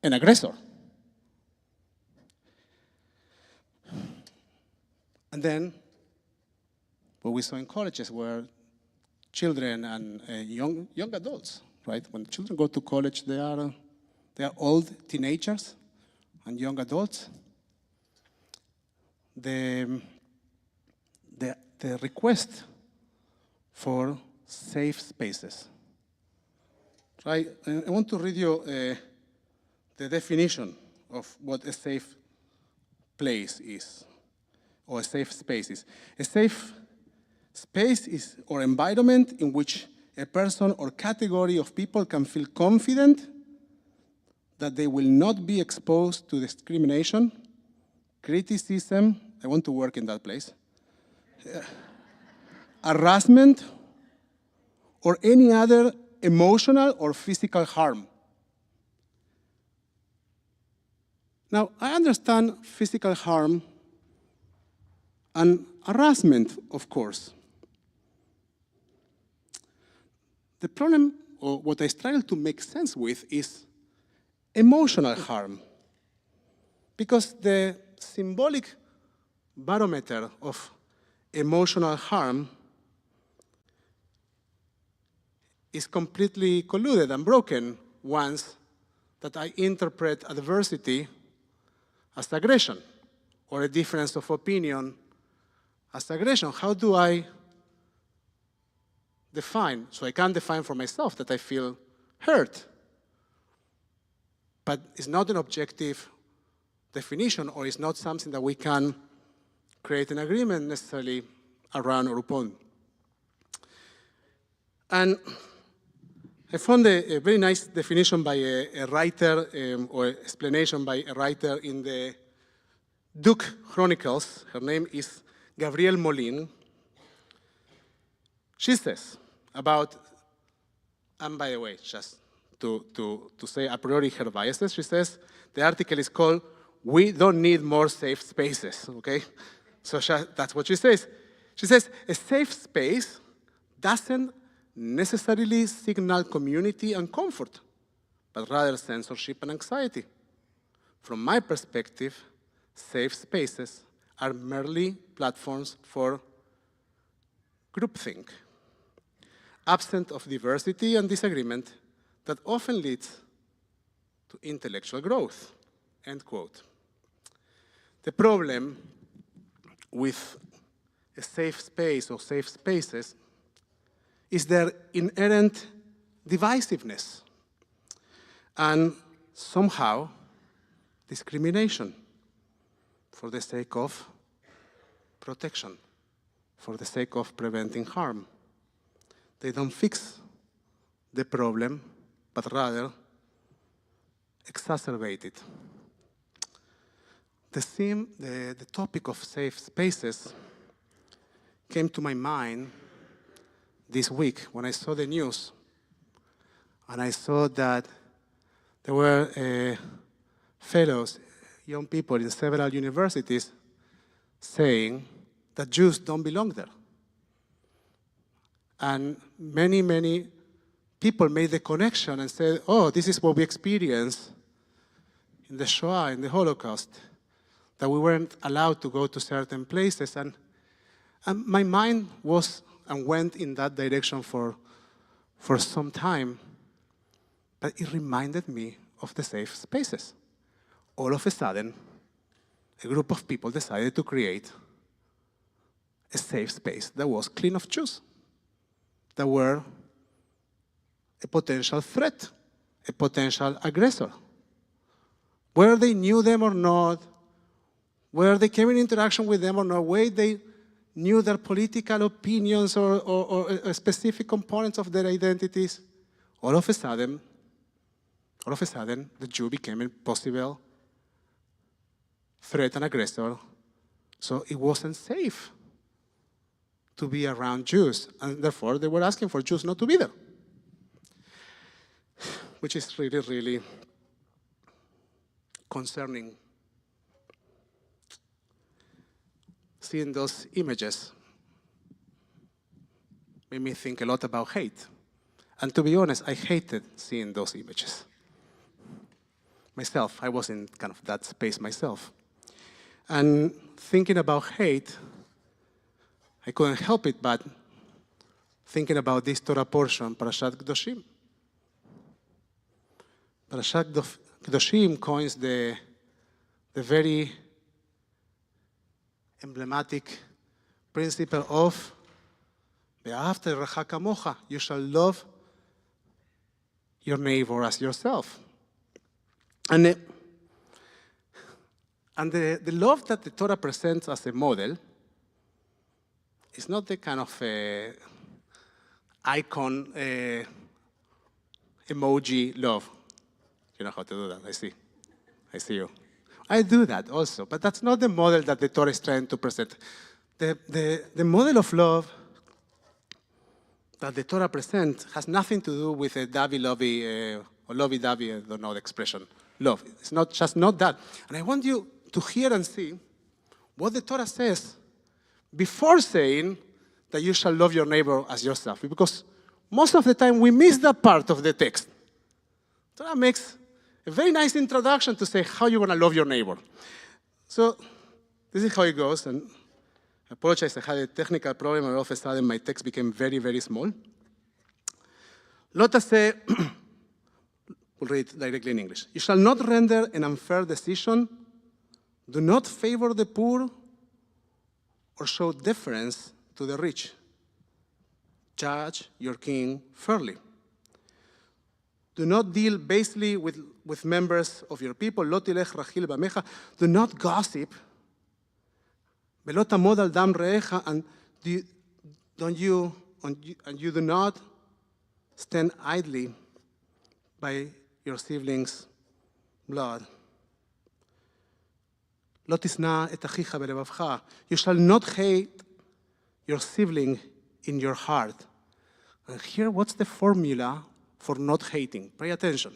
an aggressor. And then, what we saw in colleges were children and young adults, right? When children go to college, they are old teenagers and young adults. The request for safe spaces. Right? I want to read you the definition of what a safe place is. or safe spaces. A safe space is or environment in which a person or category of people can feel confident that they will not be exposed to discrimination, criticism, I want to work in that place, harassment, or any other emotional or physical harm. Now, I understand physical harm and harassment, of course. The problem, or what I struggle to make sense with, is emotional harm. Because the symbolic barometer of emotional harm is completely colluded and broken once that I interpret adversity as aggression, or a difference of opinion as aggression. How do I define? So I can define for myself that I feel hurt, but it's not an objective definition, or it's not something that we can create an agreement necessarily around or upon. And I found a very nice definition by a writer, or explanation by a writer in the Duke Chronicles. Her name is Gabrielle Molin. She says about, and by the way, just to say a priori her biases, she says, the article is called, "We Don't Need More Safe Spaces," okay? So that's what she says. She says, a safe space doesn't necessarily signal community and comfort, but rather censorship and anxiety. From my perspective, safe spaces are merely platforms for groupthink, absent of diversity and disagreement that often leads to intellectual growth, end quote. The problem with a safe space or safe spaces is their inherent divisiveness and somehow discrimination for the sake of protection, for the sake of preventing harm. They don't fix the problem, but rather exacerbate it. The topic of safe spaces came to my mind this week when I saw the news, and I saw that there were fellows, young people in several universities saying that Jews don't belong there. And many, many people made the connection and said, oh, this is what we experienced in the Shoah, in the Holocaust, that we weren't allowed to go to certain places. And my mind was and went in that direction for some time, but it reminded me of the safe spaces. All of a sudden, a group of people decided to create a safe space that was clean of Jews, that were a potential threat, a potential aggressor. Whether they knew them or not, whether they came in interaction with them or not, whether they knew their political opinions or specific components of their identities, all of a sudden, the Jew became a possible threat and aggressor. So it wasn't safe to be around Jews, and therefore they were asking for Jews not to be there, which is really, really concerning. Seeing those images made me think a lot about hate. And to be honest, I hated seeing those images. Myself, I was in kind of that space myself. And thinking about hate, I couldn't help it but thinking about this Torah portion, Parashat Kedoshim. Parashat Kedoshim coins the very emblematic principle of Ve'ahavta l'recha kamocha, you shall love your neighbor as yourself. And And the love that the Torah presents as a model is not the kind of icon emoji love. You know how to do that, I see you. I do that also, but that's not the model that the Torah is trying to present. The model of love that the Torah presents has nothing to do with a dovey-lovey or lovey-dovey, I don't know the expression, love. It's not just not that. And I want you to hear and see what the Torah says before saying that you shall love your neighbor as yourself. Because most of the time we miss that part of the text. Torah makes a very nice introduction to say how you're going to love your neighbor. So this is how it goes. And I apologize, I had a technical problem, and all of a sudden my text became very, very small. Let us say, we'll read it directly in English. You shall not render an unfair decision. Do not favor the poor or show deference to the rich. Judge your king fairly. Do not deal basely with members of your people. Lo tilech rachil bamecha. Do not gossip. Velo tamod al dam reecha, and you do not stand idly by your siblings' blood. Lo tisna et achicha belevavcha. You shall not hate your sibling in your heart. And here, what's the formula for not hating? Pay attention.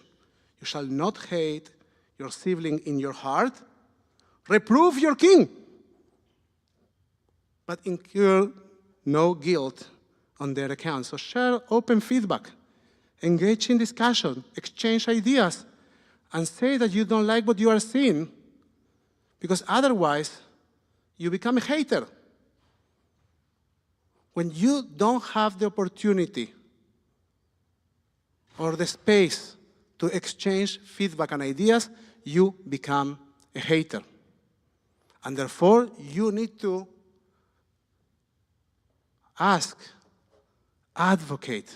You shall not hate your sibling in your heart. Reprove your king, but incur no guilt on their account. So share open feedback, engage in discussion, exchange ideas, and say that you don't like what you are seeing, because otherwise you become a hater. When you don't have the opportunity or the space to exchange feedback and ideas, you become a hater. And therefore, you need to ask, advocate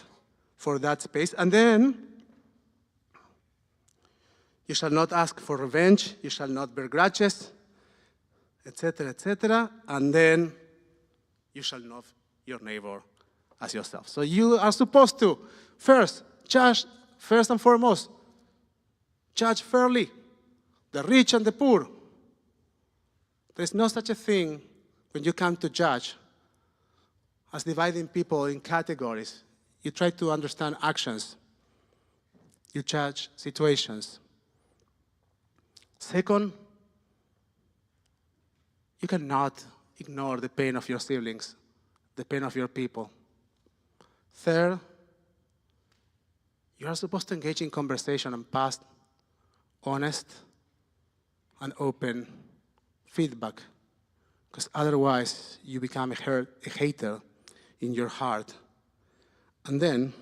for that space. And then, you shall not ask for revenge, you shall not bear grudges, etc., etc. And then, you shall love your neighbor as yourself. So you are supposed to, first and foremost, judge fairly the rich and the poor. There's no such a thing when you come to judge as dividing people in categories. You try to understand actions. You judge situations. Second, you cannot ignore the pain of your siblings, the pain of your people. Third, you are supposed to engage in conversation and pass honest and open feedback, because otherwise you become a hater in your heart. And then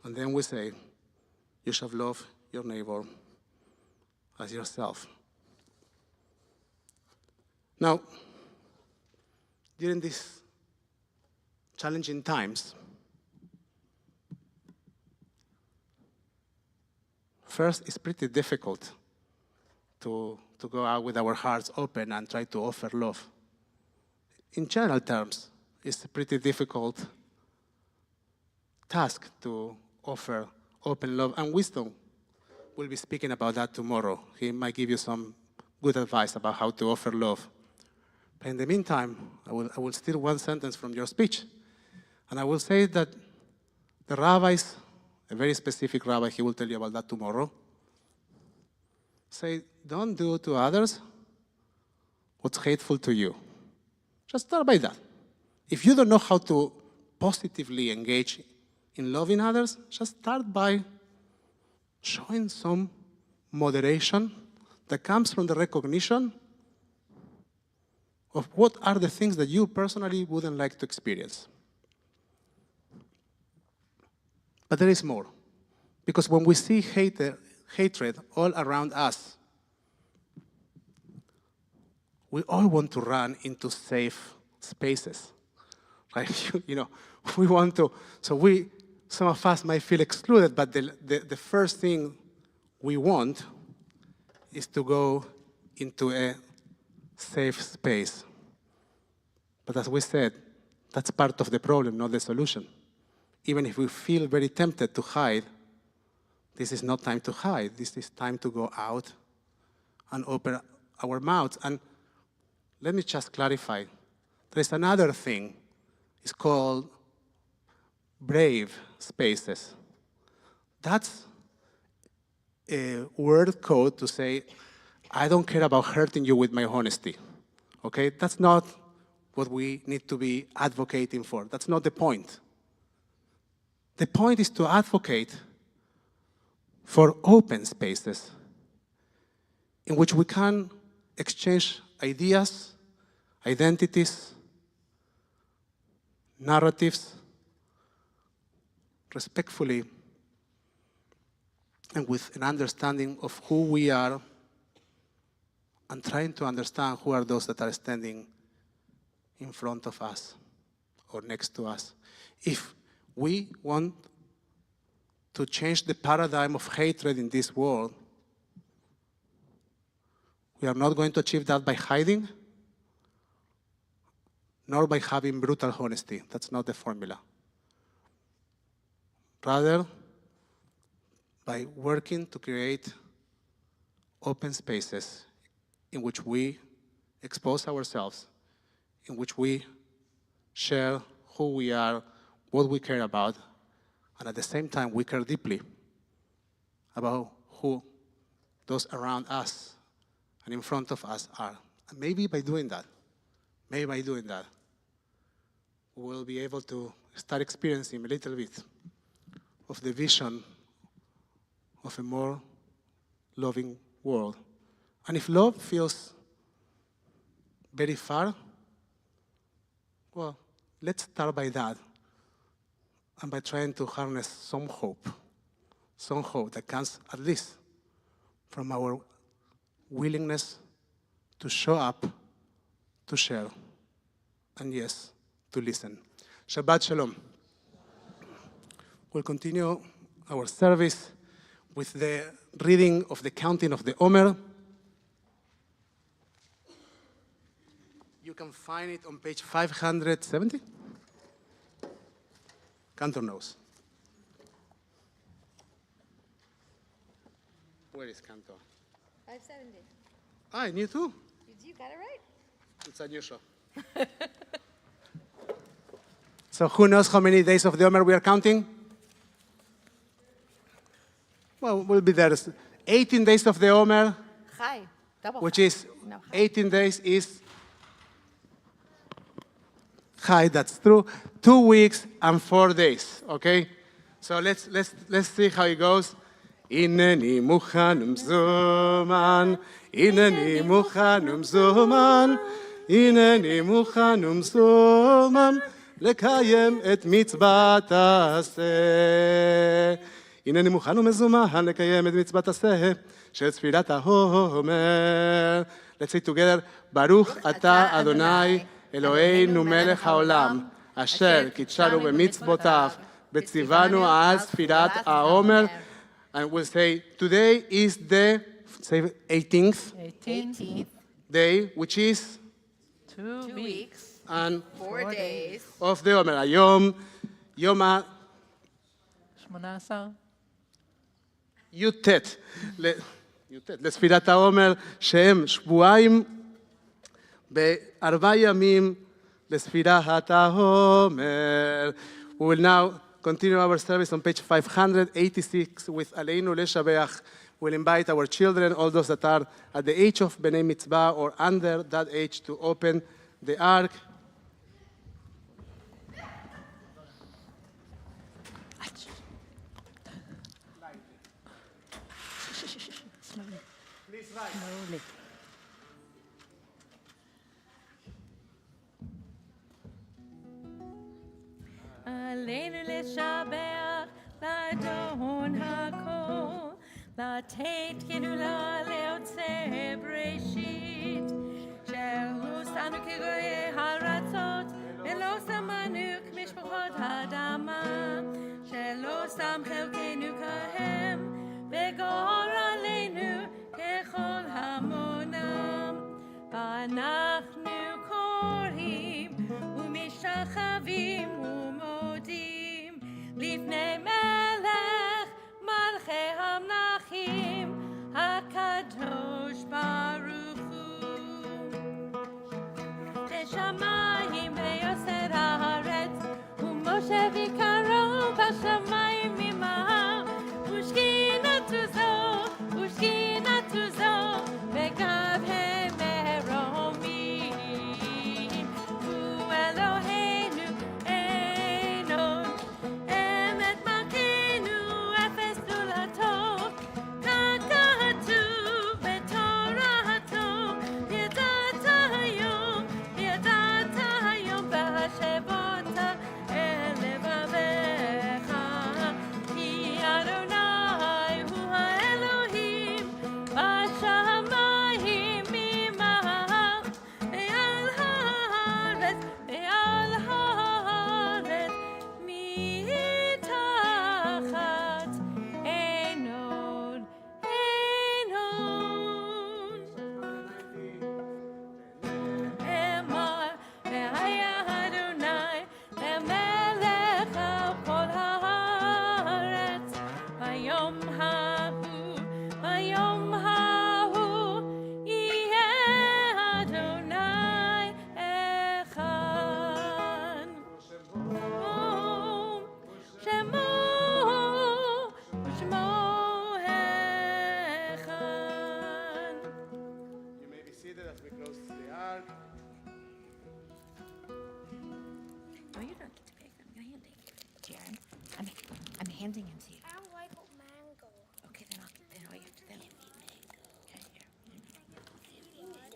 we say, you shall love your neighbor as yourself. Now, during these challenging times, first, it's pretty difficult to go out with our hearts open and try to offer love. In general terms, it's a pretty difficult task to offer open love and wisdom. We'll be speaking about that tomorrow. He might give you some good advice about how to offer love. But in the meantime, I will steal one sentence from your speech. And I will say that the rabbis, a very specific rabbi, he will tell you about that tomorrow, say, don't do to others what's hateful to you. Just start by that. If you don't know how to positively engage in loving others, just start by showing some moderation that comes from the recognition of what are the things that you personally wouldn't like to experience. But there is more. Because when we see hatred all around us, we all want to run into safe spaces. Right? We want to, some of us might feel excluded, but the first thing we want is to go into a safe space. But as we said, that's part of the problem, not the solution. Even if we feel very tempted to hide, this is not time to hide. This is time to go out and open our mouths. And let me just clarify. There's another thing. It's called brave spaces. That's a word code to say, I don't care about hurting you with my honesty. Okay? That's not what we need to be advocating for. That's not the point. The point is to advocate for open spaces in which we can exchange ideas, identities, narratives, respectfully, and with an understanding of who we are, and trying to understand who are those that are standing in front of us or next to us. If we want to change the paradigm of hatred in this world, we are not going to achieve that by hiding, nor by having brutal honesty. That's not the formula. Rather, by working to create open spaces in which we expose ourselves, in which we share who we are, what we care about, and at the same time we care deeply about who those around us and in front of us are. And maybe by doing that, we will be able to start experiencing a little bit of the vision of a more loving world. And if love feels very far, well, let's start by that and by trying to harness some hope that comes at least from our willingness to show up, to share, and yes, to listen. Shabbat Shalom. We'll continue our service with the reading of the counting of the Omer. You can find it on page 570. Cantor knows. Where is Cantor? 570. I knew too. You got it right. It's unusual. So who knows how many days of the Omer we are counting? Well, we'll be there. 18 days of the Omer, Chai. Double. which is No. 18 days is Chai, that's true. 2 weeks and 4 days, okay? So let's see how it goes. Ineni mukhan umzuman, ineni mukhan umzuman, ineni mukhan umzuman, lekayem et mitzvat aseh. הנני מוכן ומזומן לקיים את מצוות עשה של תפילת העומר. Let's say together, ברוך אתה אדוני אלוהינו מלך העולם, אשר קידשנו במצוותיו, בציוונו על תפילת העומר. And we'll say, today is the 18th 18th day, which is 2 2 weeks. weeks, and 4 days. of the Omer. היום, יום 18. י"ט, לספירת העומר, שהם שבועיים ב4 ימים לספירת העומר. We will now continue our service on page 586 with Aleinu Leshabeach. We'll invite our children, all those that are at the age of Bnei Mitzvah or under that age, to open the ark. Slowly. עלינו לשבח לאדון הכל, לתת גדולה ליוצא בראשית, שלא שמנו כגויי הרצות, ולא שמנו כמשפחות האדמה, שלא שם חלקנו כהם, וגור עלינו ככל המונה. בשמיים ויוסר הארץ, ומשה ויקרו בשמיים ממעל, ושכינתו זו בגבהי מרומים. הוא אלוהינו אינו, אמת מלכנו אפס זולתו, ככתוב בתורתו, ידעת היום והשבות אל לבביך, כי אדוני הוא האלוהים בשמיים ממעל, ועל הארץ מתחת אין עוד. אמר והיה אדוני למלך על כל הארץ, ביום ההוא יהיה אדוני אחד. שמו אחד. You may be seated as we close the ark. No, you don't get to pick. I'm handing it, Jaron. I'm handing him to you. I don't like mango. Okay, then all you have to then. Okay, here.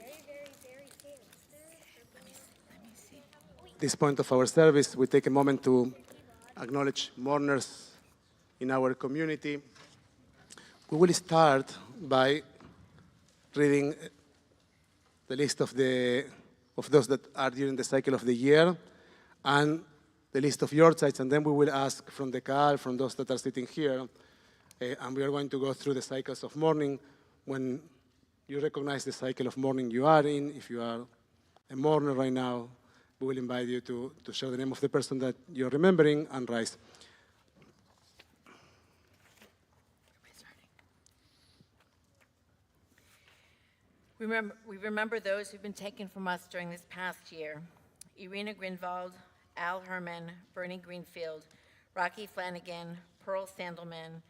Very, very, very thin. Let me see. This point of our service, we take a moment to acknowledge mourners in our community. We will start by reading the list of those that are during the cycle of the year and the list of yordzites, and then we will ask from the Kahal, from those that are sitting here, and we are going to go through the cycles of mourning. When you recognize the cycle of mourning you are in, if you are a mourner right now, we will invite you to share the name of the person that you're remembering and rise. We remember those who've been taken from us during this past year. Irina Grinvald, Al Herman, Bernie Greenfield, Rocky Flanagan, Pearl Sandelman,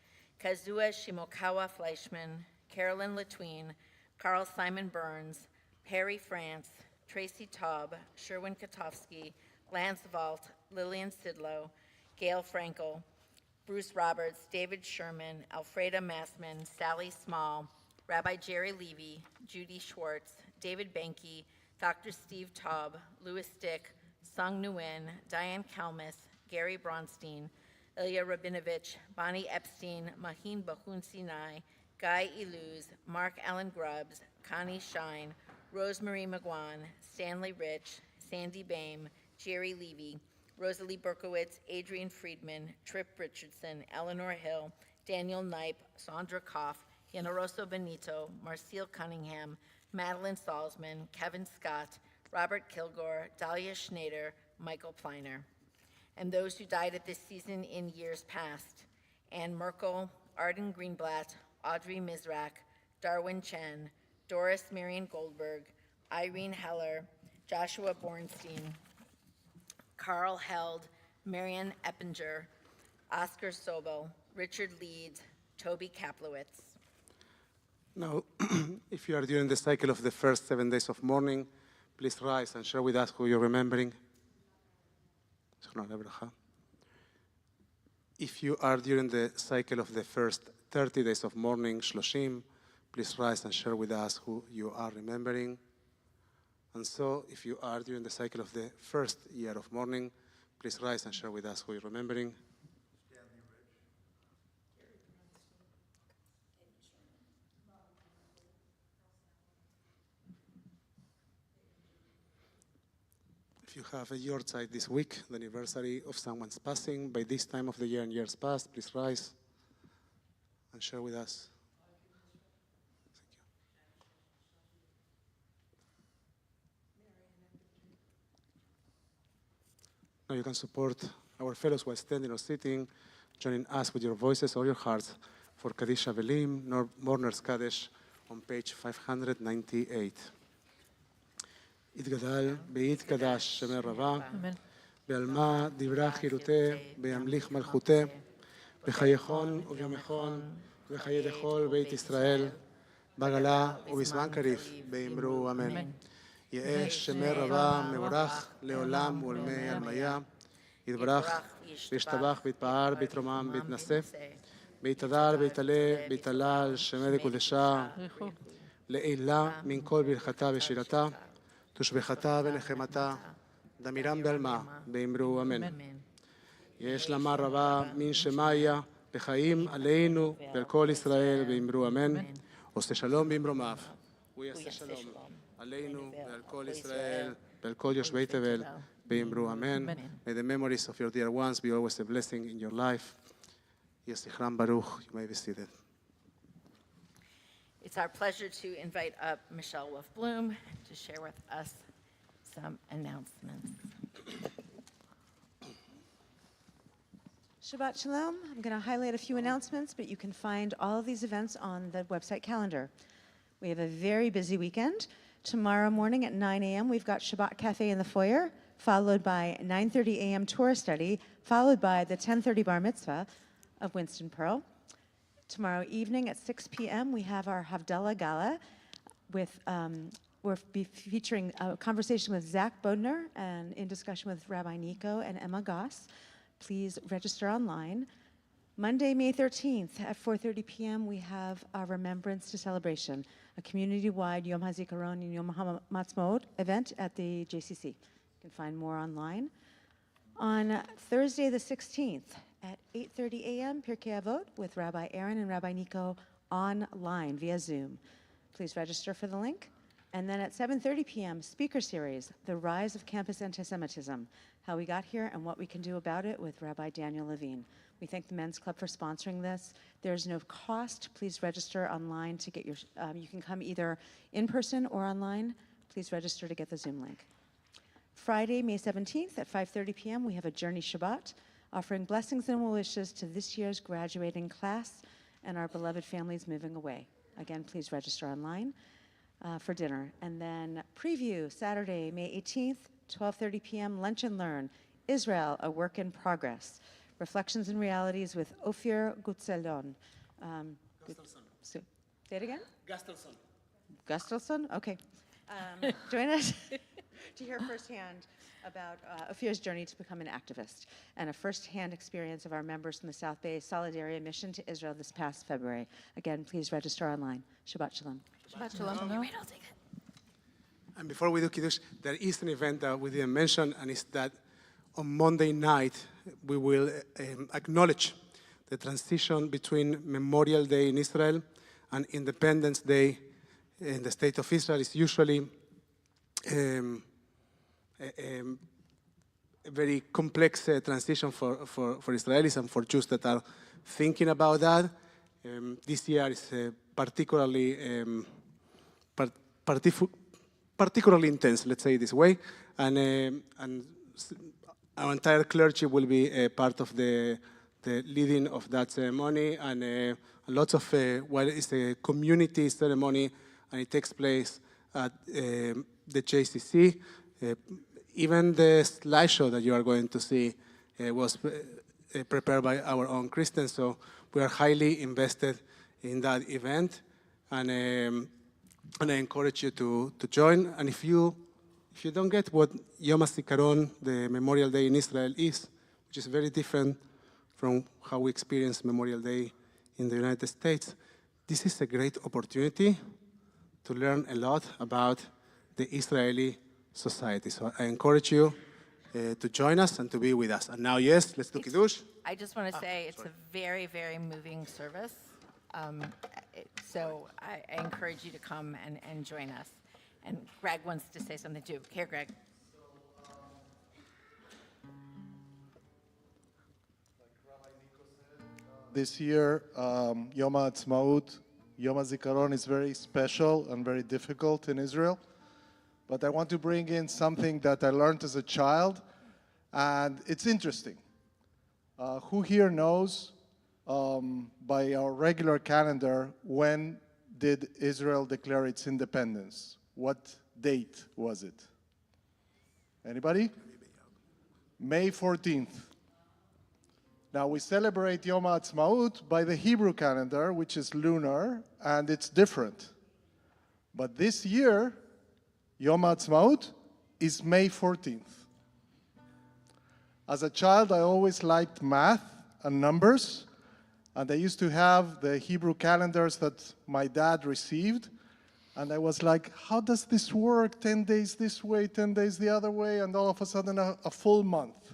Kazua Shimokawa Fleischman, Carolyn Latween, Carl Simon Burns, Perry France, Tracy Taub, Sherwin Katofsky, Lance Vault, Lillian Sidlow, Gail Frankel, Bruce Roberts, David Sherman, Alfreda Massman, Sally Small, Rabbi Jerry Levy, Judy Schwartz, David Benke, Dr. Steve Taub, Louis Dick, Sung Nguyen, Diane Kalmus, Gary Bronstein, Ilya Rabinovich, Bonnie Epstein, Mahin Bahun Sinai, Guy Iluz, Mark Allen Grubbs, Connie Shine, Rosemarie McGuan, Stanley Rich, Sandy Bame, Jerry Levy, Rosalie Berkowitz, Adrian Friedman, Trip Richardson, Eleanor Hill, Daniel Knipe, Sandra Koff, Yanoroso Benito, Marcel Cunningham, Madeline Salzman, Kevin Scott, Robert Kilgore, Dahlia Schneider, Michael Pleiner. And those who died at this season in years past: Ann Merkel, Arden Greenblatt, Audrey Mizrak, Darwin Chen, Doris Marion Goldberg, Irene Heller, Joshua Bornstein, Carl Held, Marian Eppinger, Oscar Sobel, Richard Leeds, Toby Kaplowitz. Now, if you are during the cycle of the first 7 days of mourning, please rise and share with us who you're remembering. If you are during the cycle of the first 30 days of mourning, Shloshim, please rise and share with us who you are remembering. And so, if you are during the cycle of the first year of mourning, please rise and share with us who you're remembering. If you have a yortzeit this week, the anniversary of someone's passing, by this time of the year and years past, please rise and share with us. Now you can support our fellows while standing or sitting, joining us with your voices or your hearts for Kaddish Avelim, Mourners Kaddish on page 598. יתגדל, ויתקדש שמי רבה, Amen. בעלמא דברה חירותה, בימליך מלכותה, בחייכון וביומכון, וחיי לכל בית ישראל, בגלה ובזמן קריב, באמרו אמן. יהא שמי רבה מבורך לעולם ולמי עלמיה, יתברך וישתבח ויתפאר ביתרומם ויתנשא, ויתהדר ויתעלה ויתהלל שמי לקודשה, לעילה מן כל ברכתה ושירתה, תושבחתה ונחמתה, דמירם בעלמה, באמרו אמן. יש למה רבה מן שמיה, לחיים עלינו ועל כל ישראל, באמרו אמן. עושה שלום במרומיו, הוא יעשה שלום עלינו ועל כל ישראל ועל כל יושבי תבל, באמרו אמן. May the memories of your dear ones be always a blessing in your life. יהי זכרם ברוך, you may be seated. It's our pleasure to invite up Michelle Wolf-Bloom to share with us some announcements. Shabbat Shalom. I'm going to highlight a few announcements, but you can find all of these events on the website calendar. We have a very busy weekend. Tomorrow morning at 9 a.m., we've got Shabbat Cafe in the foyer, followed by 9:30 a.m. Torah study, followed by the 10:30 Bar Mitzvah of Winston Pearl. Tomorrow evening at 6 p.m., we have our Havdalah Gala with, we'll be featuring a conversation with Zach Bodner and in discussion with Rabbi Nico and Emma Goss. Please register online. Monday, May 13th at 4:30 p.m., we have our Remembrance to Celebration, a community-wide Yom HaZikaron and Yom HaMatzmaut event at the JCC. You can find more online. On Thursday, the 16th at 8:30 a.m., Pirkei Avot with Rabbi Aaron and Rabbi Nico online via Zoom. Please register for the link. And then at 7:30 p.m., speaker series, The Rise of Campus Antisemitism, How We Got Here and What We Can Do About It with Rabbi Daniel Levine. We thank the Men's Club for sponsoring this. There's no cost. Please register online to get your, you can come either in person or online. Please register to get the Zoom link. Friday, May 17th at 5:30 p.m., we have a Journey Shabbat, offering blessings and wishes to this year's graduating class and our beloved families moving away. Again, please register online for dinner. And then preview, Saturday, May 18th, 12:30 p.m., Lunch and Learn, Israel, a Work in Progress, Reflections and Realities with Ophir Gutzelon. Say it again? Gustafson? Okay. Join us to hear firsthand about Ophir's journey to become an activist and a firsthand experience of our members from the South Bay Solidarity mission to Israel this past February. Again, please register online. Shabbat Shalom. Shabbat Shalom. And before we do Kiddush, there is an event that we didn't mention, and it's that on Monday night, we will acknowledge the transition between Memorial Day in Israel and Independence Day in the State of Israel. It's usually a very complex transition for Israelis and for Jews that are thinking about that. This year is particularly particularly intense, let's say it this way, and our entire clergy will be a part of the leading of that ceremony, and lots of, well, it's a community ceremony, and it takes place at the JCC. Even the slideshow that you are going to see was prepared by our own Christians, so we are highly invested in that event, and I encourage you to join. And if you don't get what Yom HaZikaron, the Memorial Day in Israel, is, which is very different from how we experience Memorial Day in the United States, this is a great opportunity to learn a lot about the Israeli society. So I encourage you to join us and to be with us. And now, yes, let's do Kiddush. I just want to say it's a very, very moving service. So I encourage you to come and join us. And Greg wants to say something too. Here, Greg. This year, Yom HaAtzmaut, Yom HaZikaron is very special and very difficult in Israel. But I want to bring in something that I learned as a child, and it's interesting. Who here knows, by our regular calendar, when did Israel declare its independence? What date was it? Anybody? May 14th. Now we celebrate Yom HaAtzmaut by the Hebrew calendar, which is lunar, and it's different. But this year, Yom HaAtzmaut is May 14th. As a child, I always liked math and numbers, and I used to have the Hebrew calendars that my dad received, and I was like, how does this work? 10 days this way, 10 days the other way, and all of a sudden a full month.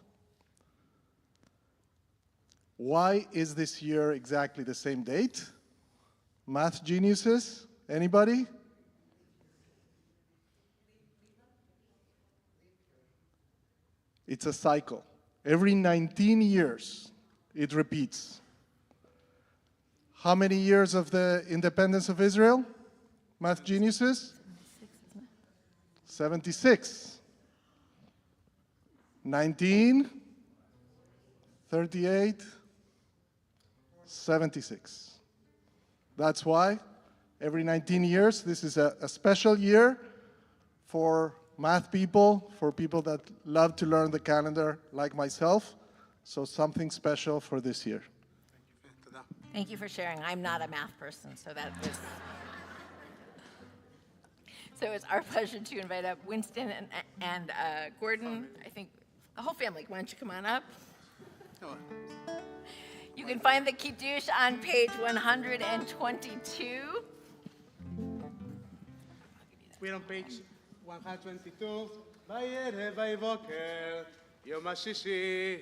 Why is this year exactly the same date? Math geniuses? Anybody? It's a cycle. Every 19 years, it repeats. How many years of the independence of Israel? Math geniuses? 76. 19, 38, 76. That's why every 19 years, this is a special year for math people, for people that love to learn the calendar like myself. So something special for this year. Thank you for sharing. I'm not a math person, so that was. So it's our pleasure to invite up Winston and Gordon. I think the whole family. Why don't you come on up? You can find the Kiddush on page 122. We're on page 122. בערב ויבוקר, יום השישי,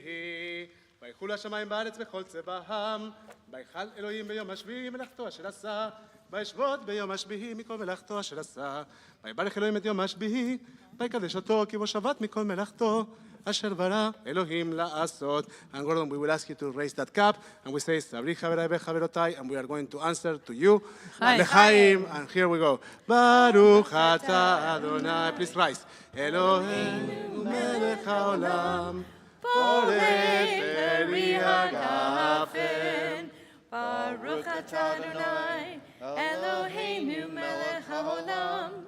ויחול השמיים בארץ וכל צבאם, ויחל אלוהים ביום השביעי מלאכתו אשר עשה, וישבות ביום השביעי מכל מלאכתו אשר עשה, ויברך אלוהים את יום השביעי, ויקדש אותו כי בו שבת מכל מלאכתו אשר ברא אלוהים לעשות. And Gordon, we will ask you to raise that cup, and we say, Sabri חברי וחברותיי, and we are going to answer to you. L'chaim. And here we go. Baruch atah Adonai. Please rise. Eloheinu melech haolam, borei peri hagafen. Baruch atah Adonai, Eloheinu melech haolam,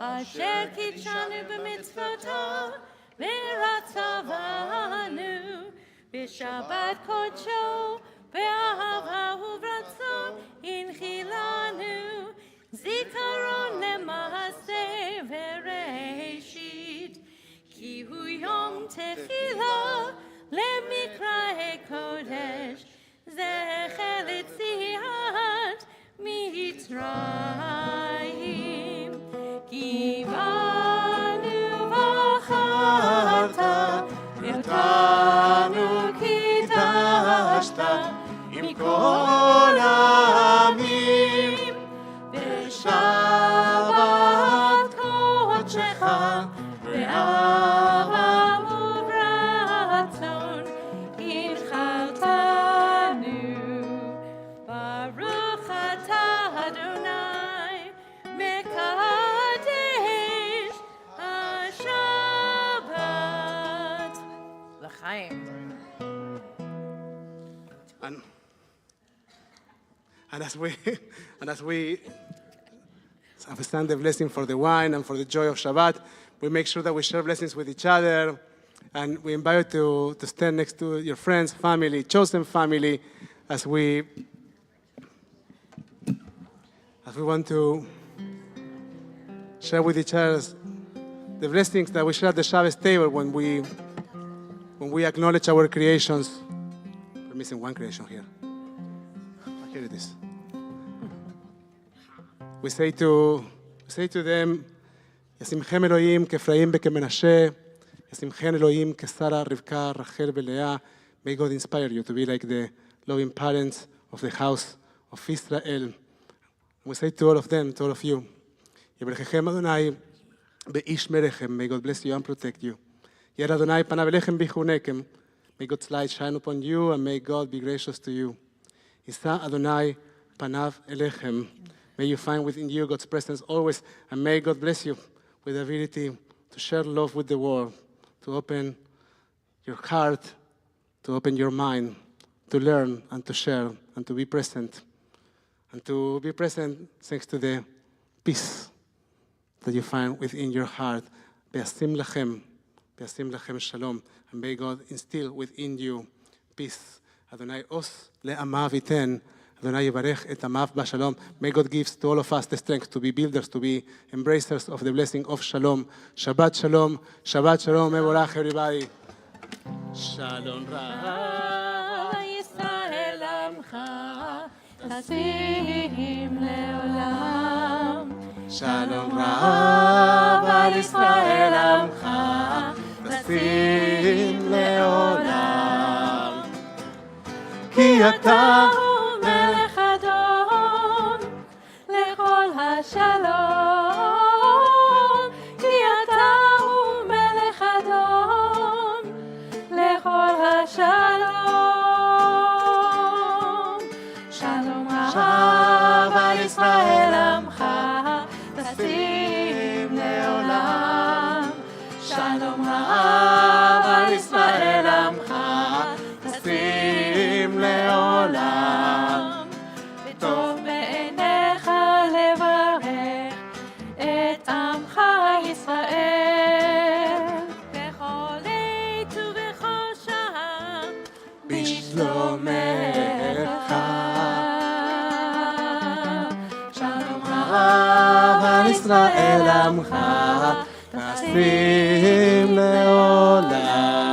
asher kitshanu b'mitzvotav, v'ratzavanu, b'shabbat kodsho, b'ahava uvratzon, inchilanu, zikaron lema'aseh v'reishit, ki hu yom techila lemikra kodesh, zecher l'tziat mitzrayim, kivanu v'acharta, v'tanu kitashta, im kol ha'amim, v'shabbat kodshecha, v'ahava uvratzon, inchaltanu. Baruch atah Adonai, mekadesh ha-shabbat. L'chaim. And as we understand the blessing for the wine and for the joy of Shabbat, we make sure that we share blessings with each other, and we invite you to stand next to your friends, family, chosen family, as we want to share with each other the blessings that we share at the Shabbos table when we acknowledge our creations. We're missing one creation here. Here it is. We say to them, Yasimchem Elohim k'Efraim וכמנשה, Yasimchem Elohim k'Sara, Rivka, Rachel וLeah. May God inspire you to be like the loving parents of the house of Israel. We say to all of them, to all of you, Yebrechem Adonai be'ish merechem. May God bless you and protect you. Yer Adonai panav elechem bichunekem. May God's light shine upon you, and may God be gracious to you. Yisa Adonai panav elechem. May you find within you God's presence always, and may God bless you with the ability to share love with the world, to open your heart, to open your mind, to learn and to share and to be present. And to be present thanks to the peace that you find within your heart. Be'asim lachem, וישים לכם שלום. And may God instill within you peace. אדוני עוש לעמיו ייתן. אדוני יברך את עמיו בשלום. May God gives to all of us the strength to be builders, to be embracers of the blessing of shalom. Shabbat shalom. Shabbat shalom. מבורך everybody. שלום רב. ישראל עמך, תשים לעולם. שלום רב על ישראל עמך, תשים לעולם. כי אתה מלך אדום לכל השלום, כי אתה הוא מלך אדום לכל השלום. שלום רב על ישראל עמך, תשים לעולם. שלום רב על ישראל עמך, תשים לעולם. וטוב בעיניך לברך את עמך ישראל בכל עת ובכל שעה בשלומך. שלום רב על ישראל עמך, תשים לעולם.